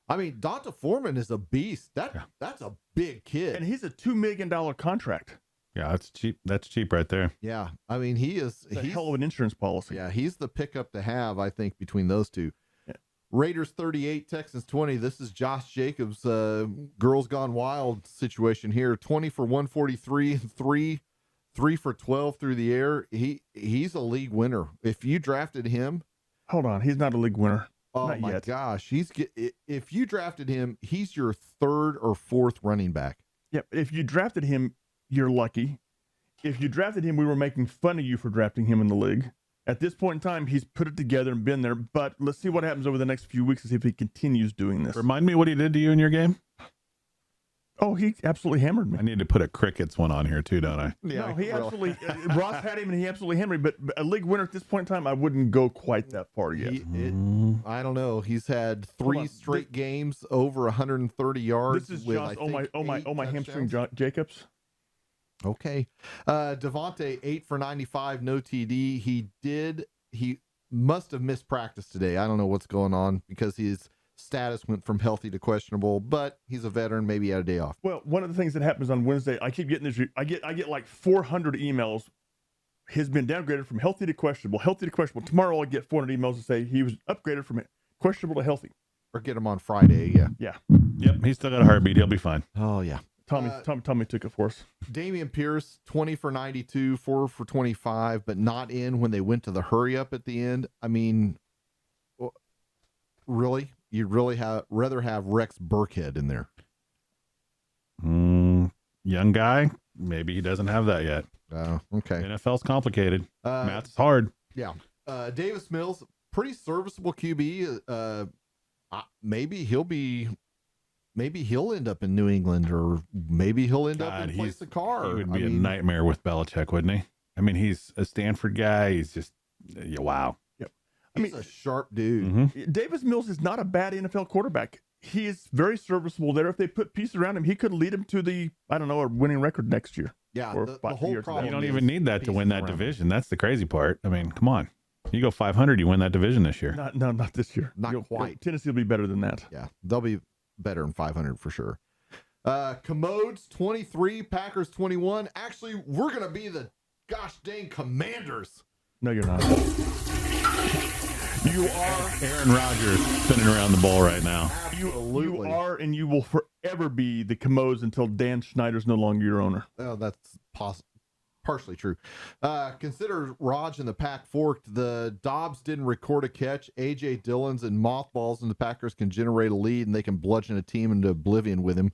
I mean, Donta Foreman is a beast. That's a big kid. And he's a $2 million contract. Yeah, that's cheap. That's cheap right there. Yeah, I mean, he's a hell of an insurance policy. Yeah, he's the pickup to have, I think, between those two. Yeah. Raiders 38, Texans 20. This is Josh Jacobs' Girls Gone Wild situation here. 20 for 143 and 3 for 12 through the air. He's a league winner. If you drafted him, hold on, he's not a league winner. Oh not my yet. gosh, if you drafted him, he's your 3rd or 4th running back. Yeah, if you drafted him, you're lucky. If you drafted him, we were making fun of you for drafting him in the league. At this point in time, he's put it together and been there. But let's see what happens over the next few weeks to see if he continues doing this. Remind me what he did to you in your game. Oh, he absolutely hammered me. I need to put a crickets one on here too, don't I? Yeah, no, he absolutely. Ross had him and he absolutely hammered me. But a league winner at this point in time, I wouldn't go quite that far yet. I don't know. He's had 3 straight games over 130 yards. This is with, just my hamstring Jacobs. Okay. Devontae 8 for 95, no TD. He must have missed practice today. I don't know what's going on because his status went from healthy to questionable, but he's a veteran. Maybe he had a day off. Well, one of the things that happens on Wednesday, I keep getting this. I get like 400 emails. Has been downgraded from healthy to questionable. Healthy to questionable. Tomorrow I'll get 400 emails to say he was upgraded from questionable to healthy. Or get him on Friday. Yeah. Yeah. Yep. He's still got a heartbeat. He'll be fine. Oh yeah. Tommy took it for us. Damian Pierce, 20 for 92, 4 for 25, but not in when they went to the hurry up at the end. I mean, really? You'd really rather have Rex Burkhead in there. Young guy. Maybe he doesn't have that yet. Okay. NFL's complicated. Math's hard. Yeah. Davis Mills, pretty serviceable QB. Maybe he'll end up in New England, or maybe he'll end up in place of Carr. He would be a nightmare with Belichick, wouldn't he? I mean, he's a Stanford guy. He's just, wow. Yep. He's a sharp dude. Mm-hmm. Davis Mills is not a bad NFL quarterback. He is very serviceable there. If they put pieces around him, he could lead him to a winning record next year. Yeah, the whole problem. You don't even need that to win that division. That's the crazy part. I mean, come on. You go 500, you win that division this year. Not this year. Not quite. Tennessee will be better than that. Yeah, they'll be better than 500 for sure. Commodes 23, Packers 21. Actually, we're going to be the gosh dang Commanders. No, you're not. You are Aaron Rodgers spinning around the ball right now. Absolutely. You are, and you will forever be the Commodes until Dan Schneider's no longer your owner. Oh, that's partially true. Consider Raj and the pack forked. The Dobbs didn't record a catch. A.J. Dillon's and mothballs, and the Packers can generate a lead, and they can bludgeon a team into oblivion with him.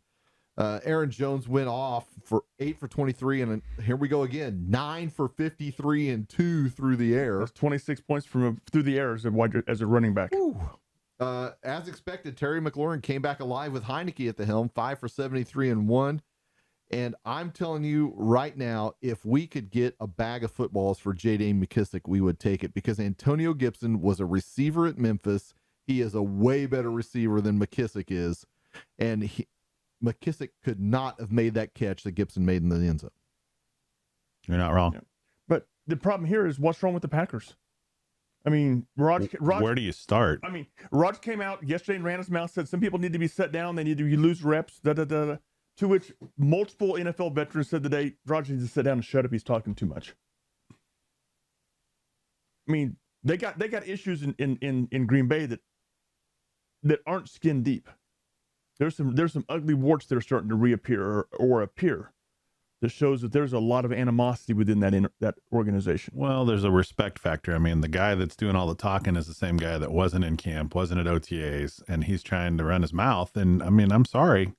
Aaron Jones went off for 8 for 23, and here we go again. 9 for 53 and 2 through the air. That's 26 points through the air as a running back. As expected, Terry McLaurin came back alive with Heineke at the helm, 5 for 73 and 1. And I'm telling you right now, if we could get a bag of footballs for J.D. McKissick, we would take it, because Antonio Gibson was a receiver at Memphis. He is a way better receiver than McKissick is. And McKissick could not have made that catch that Gibson made in the end zone. You're not wrong. Yeah. But the problem here is what's wrong with the Packers? I mean, Raj, where do you start? I mean, Raj came out yesterday and ran his mouth, said some people need to be set down. They need to lose reps, to which multiple NFL veterans said today, Raj needs to sit down and shut up. He's talking too much. I mean, they got issues in Green Bay that aren't skin deep. There's some ugly warts that are starting to reappear or appear. That shows that there's a lot of animosity within that organization. Well, there's a respect factor. I mean, the guy that's doing all the talking is the same guy that wasn't in camp, wasn't at OTAs, and he's trying to run his mouth. And I mean, I'm sorry.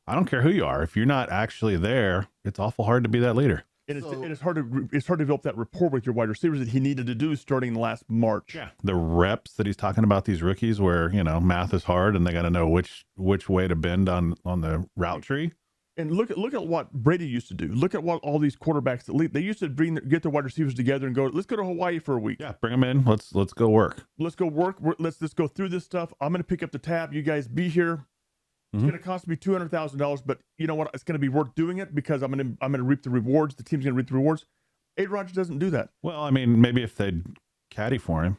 I don't care who you are. If you're not actually there, it's awful hard to be that leader. And it's hard to develop that rapport with your wide receivers that he needed to do starting last March. Yeah. The reps that he's talking about, these rookies where, math is hard and they got to know which way to bend on the route tree. And look at what Brady used to do. Look at what all these quarterbacks they used to get their wide receivers together and go, let's go to Hawaii for a week. Yeah, bring them in. Let's go work. Let's go work. Let's just go through this stuff. I'm going to pick up the tab. You guys be here. It's going to cost me $200,000, but you know what? It's going to be worth doing it because I'm going to reap the rewards. The team's going to reap the rewards. A-Rod doesn't do that. Well, I mean, maybe if they'd caddy for him,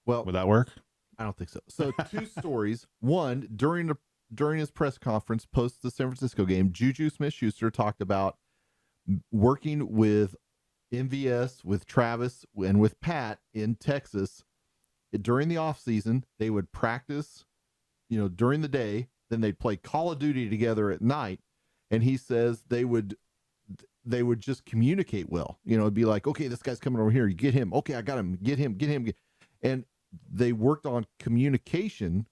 would that work? I don't think so. So 2 stories. One, during his press conference post the San Francisco game, Juju Smith-Schuster talked about working with MVS, with Travis, and with Pat in Texas during the offseason. They would practice, during the day. Then they'd play Call of Duty together at night. And he says they would just communicate well. It'd be like, okay, this guy's coming over here. You get him. Okay, I got him. Get him. And they worked on communication,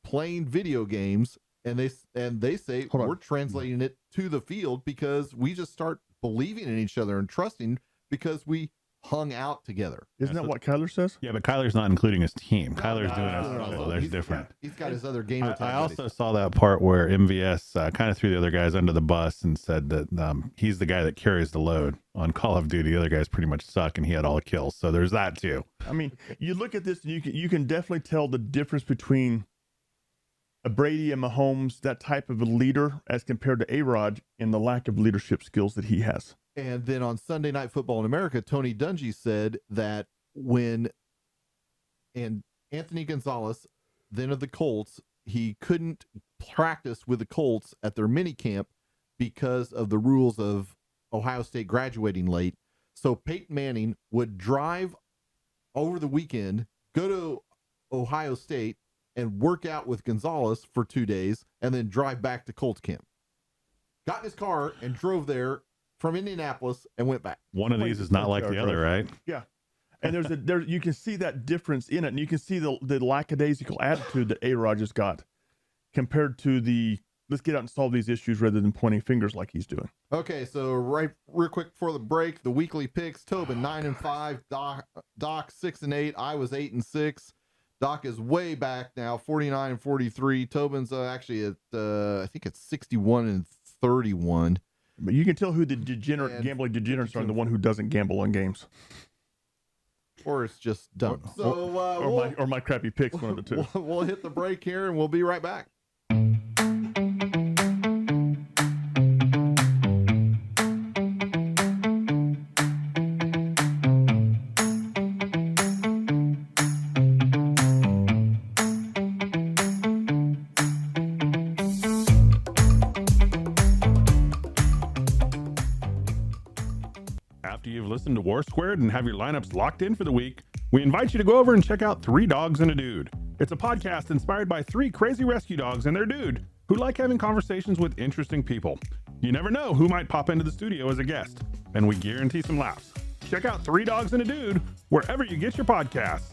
playing video games, and they say we're translating it to the field because we just start believing in each other and trusting because we hung out together. Isn't that what Kyler says? Yeah, but Kyler's not including his team. Kyler's doing it. So there's different. He's got his other game. I also saw that part where MVS kind of threw the other guys under the bus and said that he's the guy that carries the load on Call of Duty. The other guys pretty much suck, and he had all the kills. So there's that too. I mean, you look at this, and you can definitely tell the difference between a Brady and Mahomes, that type of a leader, as compared to A-Rod, and the lack of leadership skills that he has. And then on Sunday Night Football in America, Tony Dungy said that and Anthony Gonzalez, then of the Colts, he couldn't practice with the Colts at their mini camp because of the rules of Ohio State graduating late. So Peyton Manning would drive over the weekend, go to Ohio State, and work out with Gonzalez for 2 days, and then drive back to Colts camp. Got in his car and drove there from Indianapolis and went back. One of these is not like the other, right? Yeah. And you can see that difference in it, and you can see the lackadaisical attitude that A-Rod just got compared to the let's get out and solve these issues rather than pointing fingers like he's doing. Okay, so real quick before the break, the weekly picks: Tobin 9-5, Doc 6-8, I was 8-6. Doc is way back now, 49-43. Tobin's actually at I think it's 61-31. But you can tell who the gambling degenerates are, the one who doesn't gamble on games. Or it's just dumb. Or my crappy picks, one of the two. We'll hit the break here, and we'll be right back. After you've listened to Warsquared and have your lineups locked in for the week, we invite you to go over and check out 3 Dogs and a Dude. It's a podcast inspired by 3 crazy rescue dogs and their dude who like having conversations with interesting people. You never know who might pop into the studio as a guest, and we guarantee some laughs. Check out 3 Dogs and a Dude wherever you get your podcasts.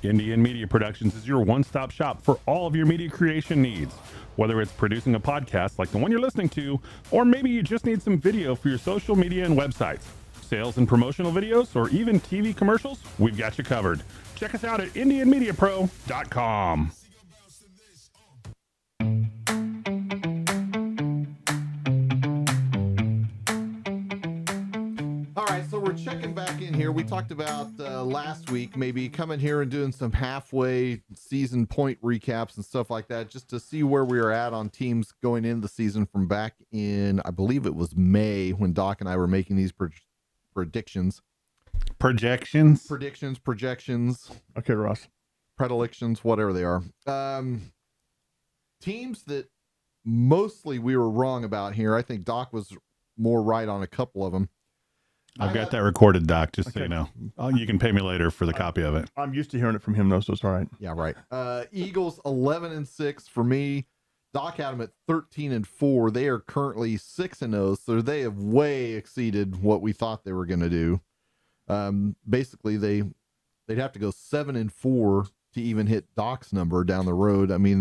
Indian Media Productions is your one-stop shop for all of your media creation needs. Whether it's producing a podcast like the one you're listening to, or maybe you just need some video for your social media and websites, sales and promotional videos, or even TV commercials, we've got you covered. Check us out at IndianMediaPro.com. All right, so we're checking back in here. We talked about last week maybe coming here and doing some halfway season point recaps and stuff like that, just to see where we are at on teams going into the season from back in, I believe it was May, when Doc and I were making these projections. Okay, Ross. Predilections, whatever they are. Teams that mostly we were wrong about here. I think Doc was more right on a couple of them. I've got that recorded, Doc, just so you know. You can pay me later for the copy of it. I'm used to hearing it from him, though, so it's all right. Yeah, right. Eagles 11-6 for me. Doc had them at 13-4. They are currently 6-0, so they have way exceeded what we thought they were going to do. Basically, they'd have to go 7-4 to even hit Doc's number down the road. I mean,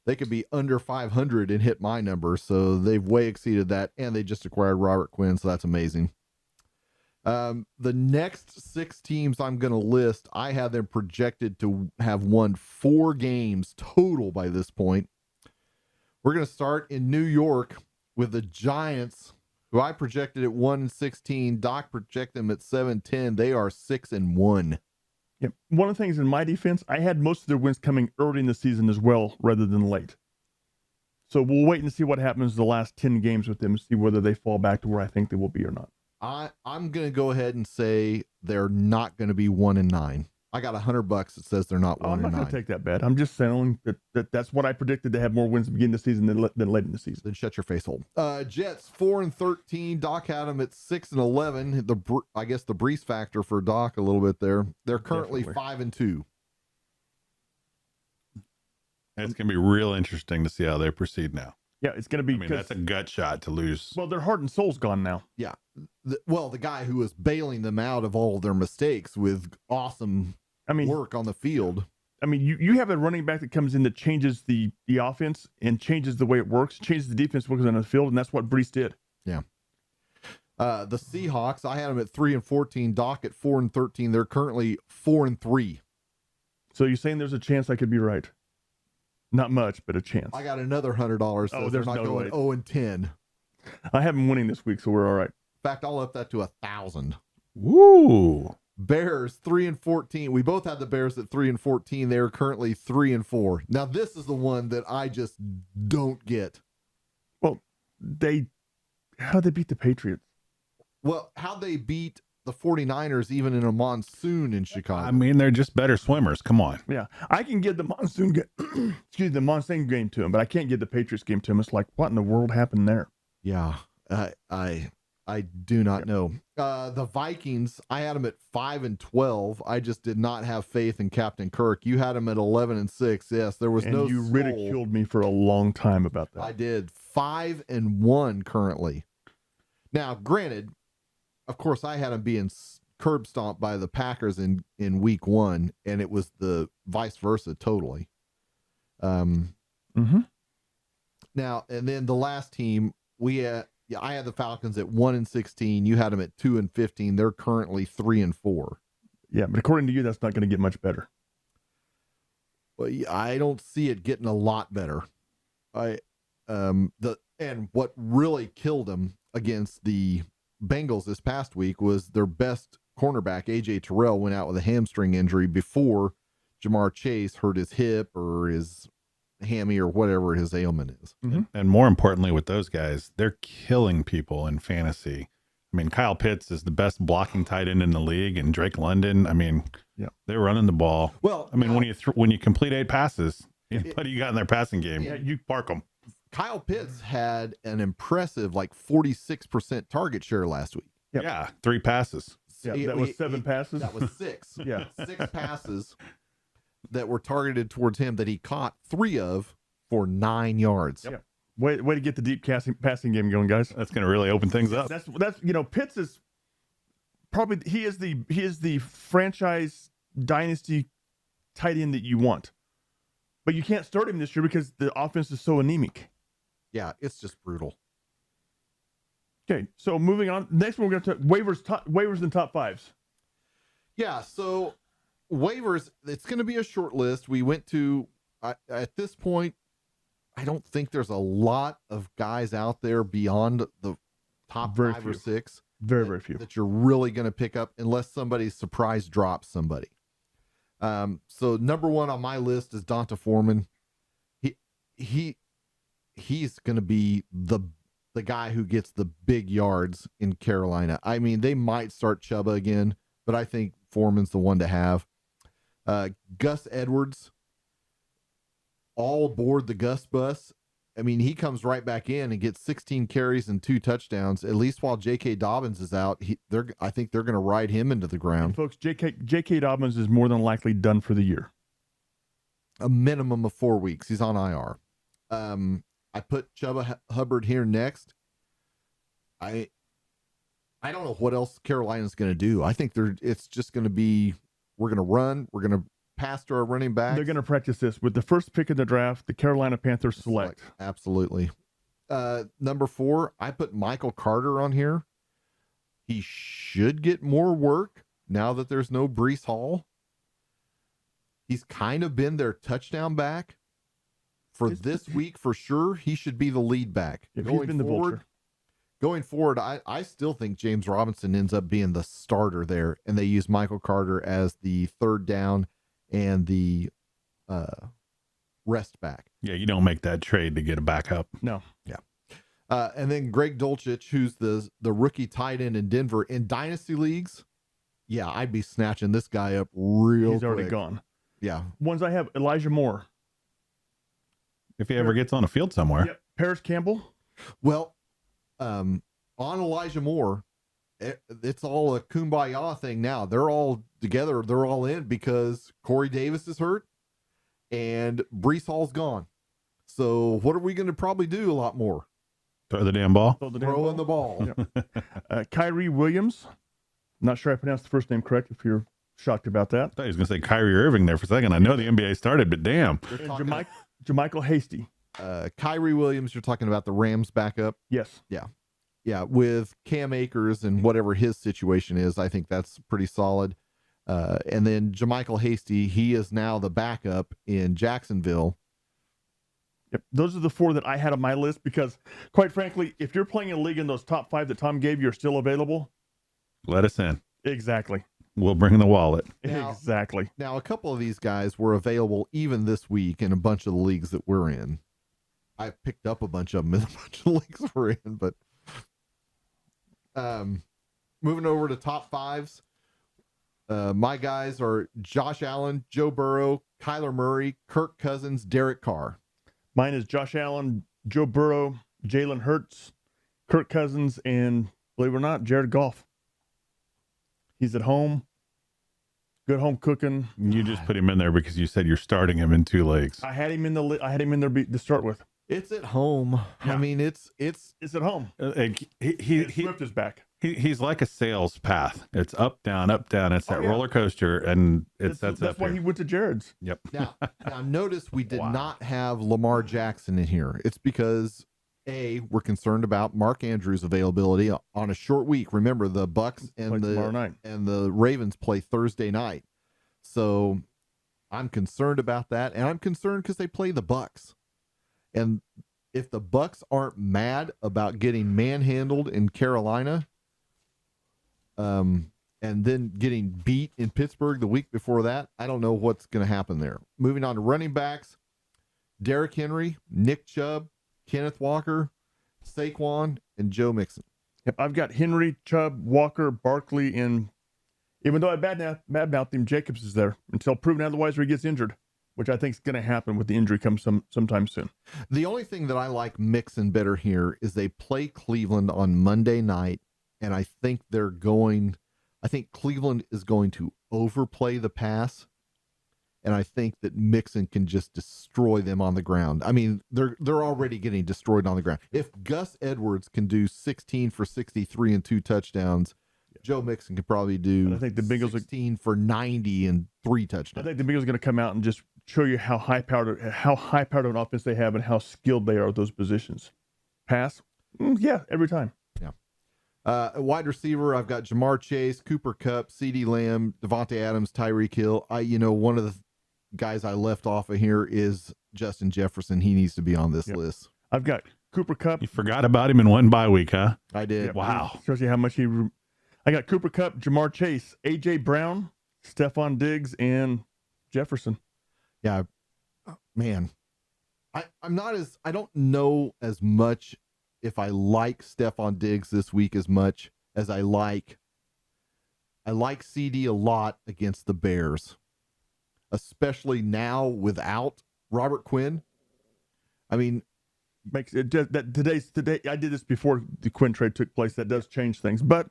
they could be under 500 and hit my number, so they've way exceeded that, and they just acquired Robert Quinn, so that's amazing. The next 6 teams I'm going to list, I have them projected to have won 4 games total by this point. We're going to start in New York with the Giants, who I projected at 1-16. Doc projected them at 7-10. They are 6-1. Yep. One of the things in my defense, I had most of their wins coming early in the season as well, rather than late. So we'll wait and see what happens the last 10 games with them, see whether they fall back to where I think they will be or not. I'm going to go ahead and say they're not going to be 1-9. I got $100 that says they're not 1-9. I'm not going to take that bet. I'm just saying that's what I predicted to have more wins at the beginning of the season than late in the season. Then shut your face hole. Jets 4-13. Doc had them at 6-11. I guess the Brees factor for Doc a little bit there. They're currently 5-2. It's going to be real interesting to see how they proceed now. Yeah, it's going to be. I mean, that's a gut shot to lose. Well, their heart and soul's gone now. Yeah. The guy who was bailing them out of all of their mistakes with awesome work on the field. I mean, you have a running back that comes in that changes the offense and changes the way it works, changes the defense works on the field, and that's what Brees did. Yeah. The Seahawks, I had them at 3-14. Doc at 4-13. They're currently 4-3. So you're saying there's a chance I could be right? Not much, but a chance. I got another $100. So they're not going 0-10. I have them winning this week, so we're all right. In fact, I'll up that to 1,000. Woo! Bears 3-14. We both had the Bears at 3-14. They're currently 3-4. Now this is the one that I just don't get. Well, how they beat the Patriots? Well, how they beat the 49ers even in a monsoon in Chicago. I mean, they're just better swimmers. Come on. Yeah, I can get the monsoon game to them, but I can't get the Patriots game to them. It's like, what in the world happened there? Yeah, I do not know. The Vikings, I had them at 5-12. I just did not have faith in Captain Kirk. You had them at 11-6. Yes, there was no. You ridiculed me for a long time about that. I did. 5-1 currently. Now, granted, of course, I had them being curb stomped by the Packers in week 1, and it was the vice versa totally. Mm-hmm. Now, and then the last team I had the Falcons at 1-16. You had them at 2-15. They're currently 3-4. Yeah, but according to you, that's not going to get much better. Well, I don't see it getting a lot better. And what really killed them against the Bengals this past week was their best cornerback, AJ Terrell, went out with a hamstring injury before Jamar Chase hurt his hip or his hammy or whatever his ailment is. Mm-hmm. And more importantly with those guys, they're killing people in fantasy. I mean, Kyle Pitts is the best blocking tight end in the league, and Drake London, I mean, they're running the ball. Well, I mean, when you complete 8 passes, what do you got in their passing game? Yeah, you park them. Kyle Pitts had an impressive 46% target share last week. Yep. Yeah, 3 passes. Yeah, that was 7 passes. That was 6. Yeah, 6 passes that were targeted towards him that he caught 3 of for 9 yards. Yep. Way to get the deep passing game going, guys. That's going to really open things up. That's Pitts is probably he is the franchise dynasty tight end that you want, but you can't start him this year because the offense is so anemic. Yeah, it's just brutal. Okay, so moving on. Next one, we're going to talk waivers and top 5s. Yeah, so waivers, it's going to be a short list. We went to, at this point, I don't think there's a lot of guys out there beyond the top 5 or 6. Very, very few. that you're really going to pick up unless somebody surprise drops somebody. So number one on my list is Donta Foreman. He's going to be the guy who gets the big yards in Carolina. I mean, they might start Chuba again, but I think Foreman's the one to have. Gus Edwards, all aboard the Gus bus. I mean, he comes right back in and gets 16 carries and 2 touchdowns, at least while J.K. Dobbins is out. I think they're going to ride him into the ground. And folks, J.K. Dobbins is more than likely done for the year. A minimum of 4 weeks. He's on IR. I put Chuba Hubbard here next. I don't know what else Carolina's going to do. I think it's just going to be, we're going to run, we're going to pass to our running back. They're going to practice this with the first pick in the draft. The Carolina Panthers select. Absolutely. Number 4, I put Michael Carter on here. He should get more work now that there's no Breece Hall. He's kind of been their touchdown back for this week for sure. He should be the lead back. Going forward, I still think James Robinson ends up being the starter there, and they use Michael Carter as the third down and the rest back. Yeah, you don't make that trade to get a backup. No. Yeah. And then Greg Dulcich, who's the rookie tight end in Denver in dynasty leagues. Yeah, I'd be snatching this guy up real He's quick. already gone. Yeah. Ones I have, Elijah Moore. If he ever gets on a field somewhere. Yep. Paris Campbell. Well, on Elijah Moore, it's all a kumbaya thing now. They're all together. They're all in because Corey Davis is hurt and Breece Hall's gone. So what are we going to probably do a lot more? Throw the damn ball. Throwing the ball. Yep. Kyrie Williams. Not sure I pronounced the first name correct if you're shocked about that. I thought he was going to say Kyrie Irving there for a second. I know the NBA started, but damn. Jermichael Hasty. Kyrie Williams, you're talking about the Rams backup? Yes. Yeah, with Cam Akers and whatever his situation is, I think that's pretty solid. And then Jermichael Hasty, he is now the backup in Jacksonville. Yep. Those are the 4 that I had on my list because, quite frankly, if you're playing a league and those top 5 that Tom gave you are still available, let us in. Exactly. We'll bring the wallet. Exactly. Now, a couple of these guys were available even this week in a bunch of the leagues that we're in. I picked up a bunch of them in a bunch of leagues we're in, but moving over to top 5s, my guys are Josh Allen, Joe Burrow, Kyler Murray, Kirk Cousins, Derek Carr. Mine is Josh Allen, Joe Burrow, Jalen Hurts, Kirk Cousins, and believe it or not, Jared Goff. He's at home. Good home cooking. You just put him in there because you said you're starting him in 2 leagues. I had him in there to start with. It's at home. Yeah. I mean, it's at home. Swift is back. He's like a sales path. It's up, down, up, down. It's that roller coaster, and that's why he went to Jared's. Yep. Now notice we did not have Lamar Jackson in here. It's because we're concerned about Mark Andrews' availability on a short week. Remember, the Bucks and the Ravens play Thursday night, so I'm concerned about that, and I'm concerned because they play the Bucks. And if the Bucks aren't mad about getting manhandled in Carolina, and then getting beat in Pittsburgh the week before that, I don't know what's going to happen there. Moving on to running backs, Derrick Henry, Nick Chubb, Kenneth Walker, Saquon, and Joe Mixon. Yep, I've got Henry, Chubb, Walker, Barkley, and even though I badmouthed him, Jacobs is there until proven otherwise or he gets injured, which I think is going to happen with the injury comes sometime soon. The only thing that I like Mixon better here is they play Cleveland on Monday night, and I think Cleveland is going to overplay the pass, and I think that Mixon can just destroy them on the ground. I mean, they're already getting destroyed on the ground. If Gus Edwards can do 16 for 63 and 2 touchdowns, Joe Mixon could probably do 16 for 90 and 3 touchdowns. I think the Bengals are going to come out and just show you how high-powered of an offense they have and how skilled they are at those positions. Pass? Yeah, every time. Yeah. Wide receiver, I've got Jamar Chase, Cooper Kupp, CeeDee Lamb, Devontae Adams, Tyreek Hill. One of the guys I left off of here is Justin Jefferson. He needs to be on this list. I've got Cooper Kupp. You forgot about him in one bye week, huh? I did. Yep. Wow. Shows you how much I got Cooper Kupp, Jamar Chase, A.J. Brown, Stephon Diggs, and Jefferson. Yeah, man. I don't know as much if I like Stephon Diggs this week as much as I like CD a lot against the Bears, especially now without Robert Quinn. I mean, Makes it just that today. I did this before the Quinn trade took place. That does change things, but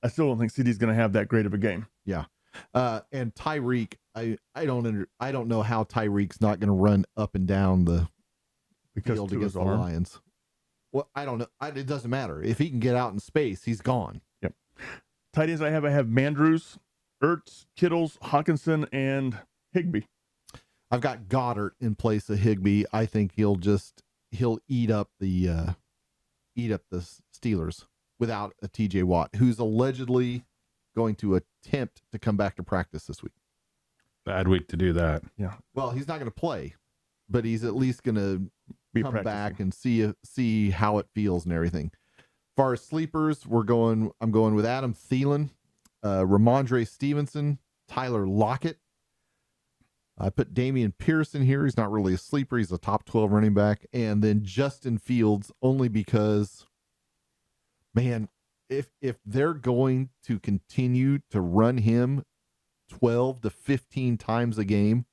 I still don't think CD's going to have that great of a game. yeah. And Tyreek, I don't know how Tyreek's not going to run up and down the field against the Lions. Well, I don't know. It doesn't matter. If he can get out in space, he's gone. Yep. Tight ends I have Mandrews, Ertz, Kittles, Hawkinson, and Higbee. I've got Goddard in place of Higbee. I think he'll eat up the Steelers without a TJ Watt, who's allegedly going to attempt to come back to practice this week. Bad week to do that. Yeah. Well, he's not going to play, but he's at least going to come practicing. back and see how it feels and everything. As far as sleepers, I'm going with Adam Thielen, Ramondre Stevenson, Tyler Lockett. I put Damian Pierce in here. He's not really a sleeper. He's a top 12 running back. And then Justin Fields, only because, man, if they're going to continue to run him 12 to 15 times a game,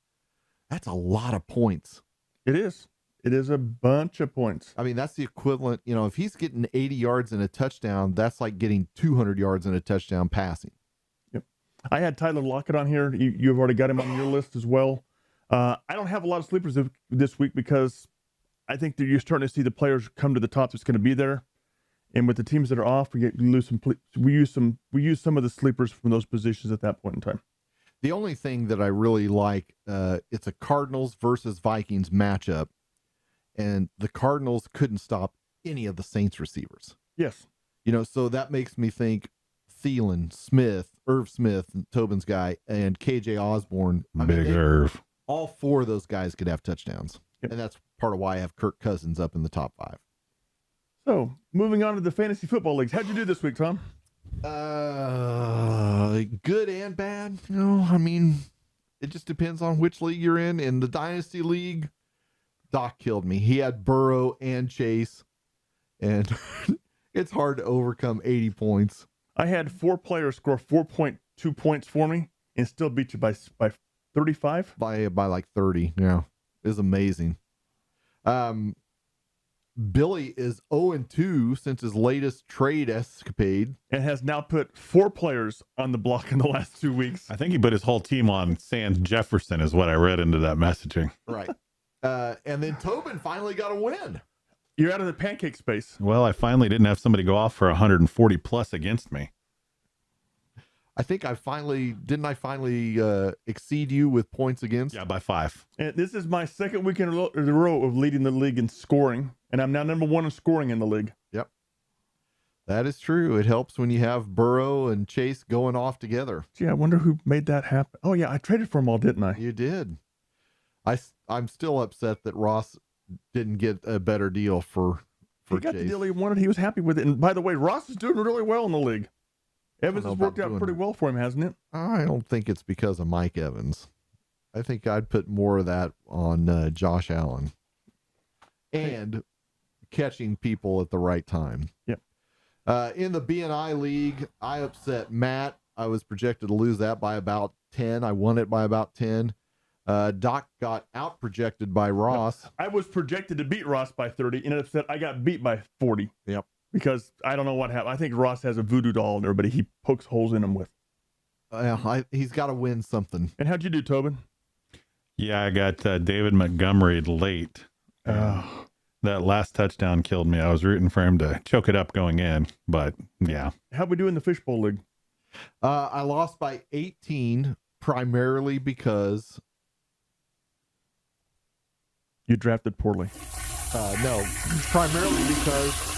that's a lot of points. It is. It is a bunch of points. I mean, that's the equivalent. If he's getting 80 yards and a touchdown, that's like getting 200 yards and a touchdown passing. Yep. I had Tyler Lockett on here. You've already got him on your list as well. I don't have a lot of sleepers this week because I think that you're starting to see the players come to the top that's going to be there. And with the teams that are off, we use some of the sleepers from those positions at that point in time. The only thing that I really like, it's a Cardinals versus Vikings matchup, and the Cardinals couldn't stop any of the Saints receivers. Yes. So that makes me think Thielen, Irv Smith, Tobin's guy, and KJ Osborne. Irv. All four of those guys could have touchdowns. Yep. And that's part of why I have Kirk Cousins up in the top 5. So moving on to the fantasy football leagues. How'd you do this week, Tom? Good and bad. I mean, it just depends on which league you're in. In the Dynasty League, Doc killed me. He had Burrow and Chase, and it's hard to overcome 80 points. I had 4 players score 4.2 points for me and still beat you by 35? By like 30, yeah. It's amazing. Billy is 0-2 since his latest trade escapade. And has now put 4 players on the block in the last 2 weeks. I think he put his whole team on Sans Jefferson is what I read into that messaging. Right. And then Tobin finally got a win. You're out of the pancake space. Well, I finally didn't have somebody go off for 140 plus against me. I think didn't I finally exceed you with points against? Yeah, by 5. And this is my second week in a row of leading the league in scoring, and I'm now number 1 in scoring in the league. Yep. That is true. It helps when you have Burrow and Chase going off together. Gee, I wonder who made that happen. Oh, yeah, I traded for them all, didn't I? You did. I'm still upset that Ross didn't get a better deal for He got Chase. the deal he wanted. He was happy with it. And by the way, Ross is doing really well in the league. Evans has worked out pretty well for him, hasn't it? I don't think it's because of Mike Evans. I think I'd put more of that on Josh Allen and catching people at the right time. Yep. In the BNI league, I upset Matt. I was projected to lose that by about 10. I won it by about 10. Doc got out projected by Ross. I was projected to beat Ross by 30, and upset I got beat by 40. Yep. Because I don't know what happened. I think Ross has a voodoo doll in there, but he pokes holes in them with. He's got to win something. And how'd you do, Tobin? Yeah, I got David Montgomery late. That last touchdown killed me. I was rooting for him to choke it up going in, but yeah. How'd we do in the fishbowl league? I lost by 18, primarily because... You drafted poorly. No, primarily because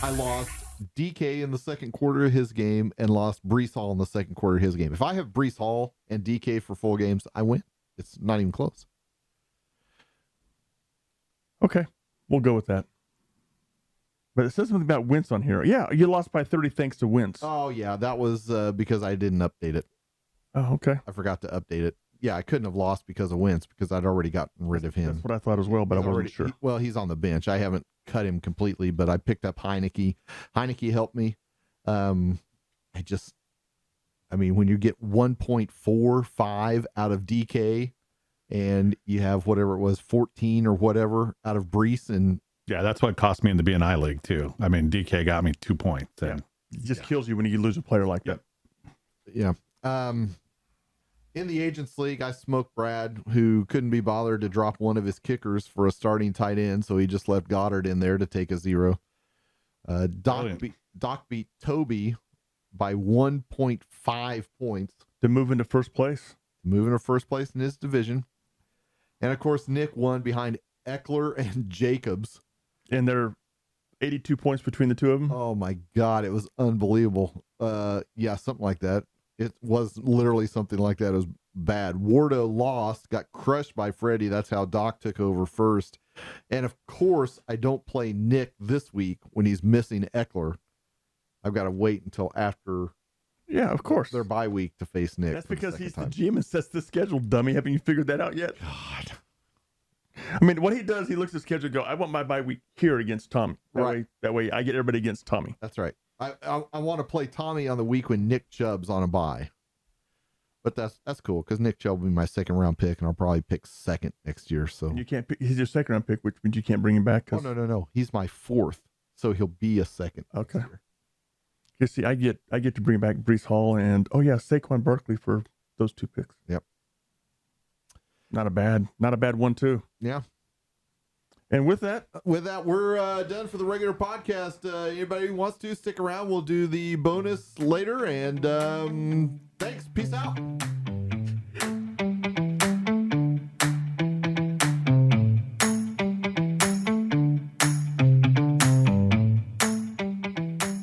I lost DK in the second quarter of his game and lost Breece Hall in the second quarter of his game. If I have Breece Hall and DK for full games, I win. It's not even close. Okay, we'll go with that. But it says something about Wentz on here. Yeah, you lost by 30 thanks to Wentz. Oh, yeah, that was because I didn't update it. Oh, okay. I forgot to update it. Yeah, I couldn't have lost because of Wentz because I'd already gotten rid of him. That's what I thought as well, but I wasn't sure. He's on the bench. I haven't cut him completely, but I picked up Heineke. Heineke helped me. When you get 1.45 out of DK and you have whatever it was, 14 or whatever out of Brees, and Yeah, that's what cost me in the BNI league too. I mean, DK got me 2 points. And It just kills you when you lose a player like that. yeah. In the Agents League, I smoked Brad, who couldn't be bothered to drop one of his kickers for a starting tight end, so he just left Goddard in there to take a 0. Doc beat Toby by 1.5 points To move into first place. moving to first place in his division. And of course, Nick won behind Eckler and Jacobs. And there are 82 points between the two of them. Oh my God, it was unbelievable. Yeah, something like that. It was literally something like that. It was bad. Wardo lost, got crushed by Freddie. That's how Doc took over first. And of course, I don't play Nick this week when he's missing Eckler. I've got to wait until after Yeah, of course. their bye week to face Nick. That's for the because second he's time. the GM and sets the schedule, dummy. Haven't you figured that out yet? God. I mean, what he does, he looks at the schedule and go, I want my bye week here against Tommy. That way I get everybody against Tommy. That's right. I want to play Tommy on the week when Nick Chubb's on a bye. But that's cool because Nick Chubb will be my second round pick, and I'll probably pick second next year. So You can't pick, he's your second round pick, which means you can't bring him back. oh no, he's my fourth, so he'll be a second. Okay. next year. You see, I get to bring back Brees Hall and Saquon Barkley for those 2 picks. Yep. Not a bad one too. Yeah. And with that, We're done for the regular podcast. Anybody who wants to stick around, we'll do the bonus later. And thanks. Peace out.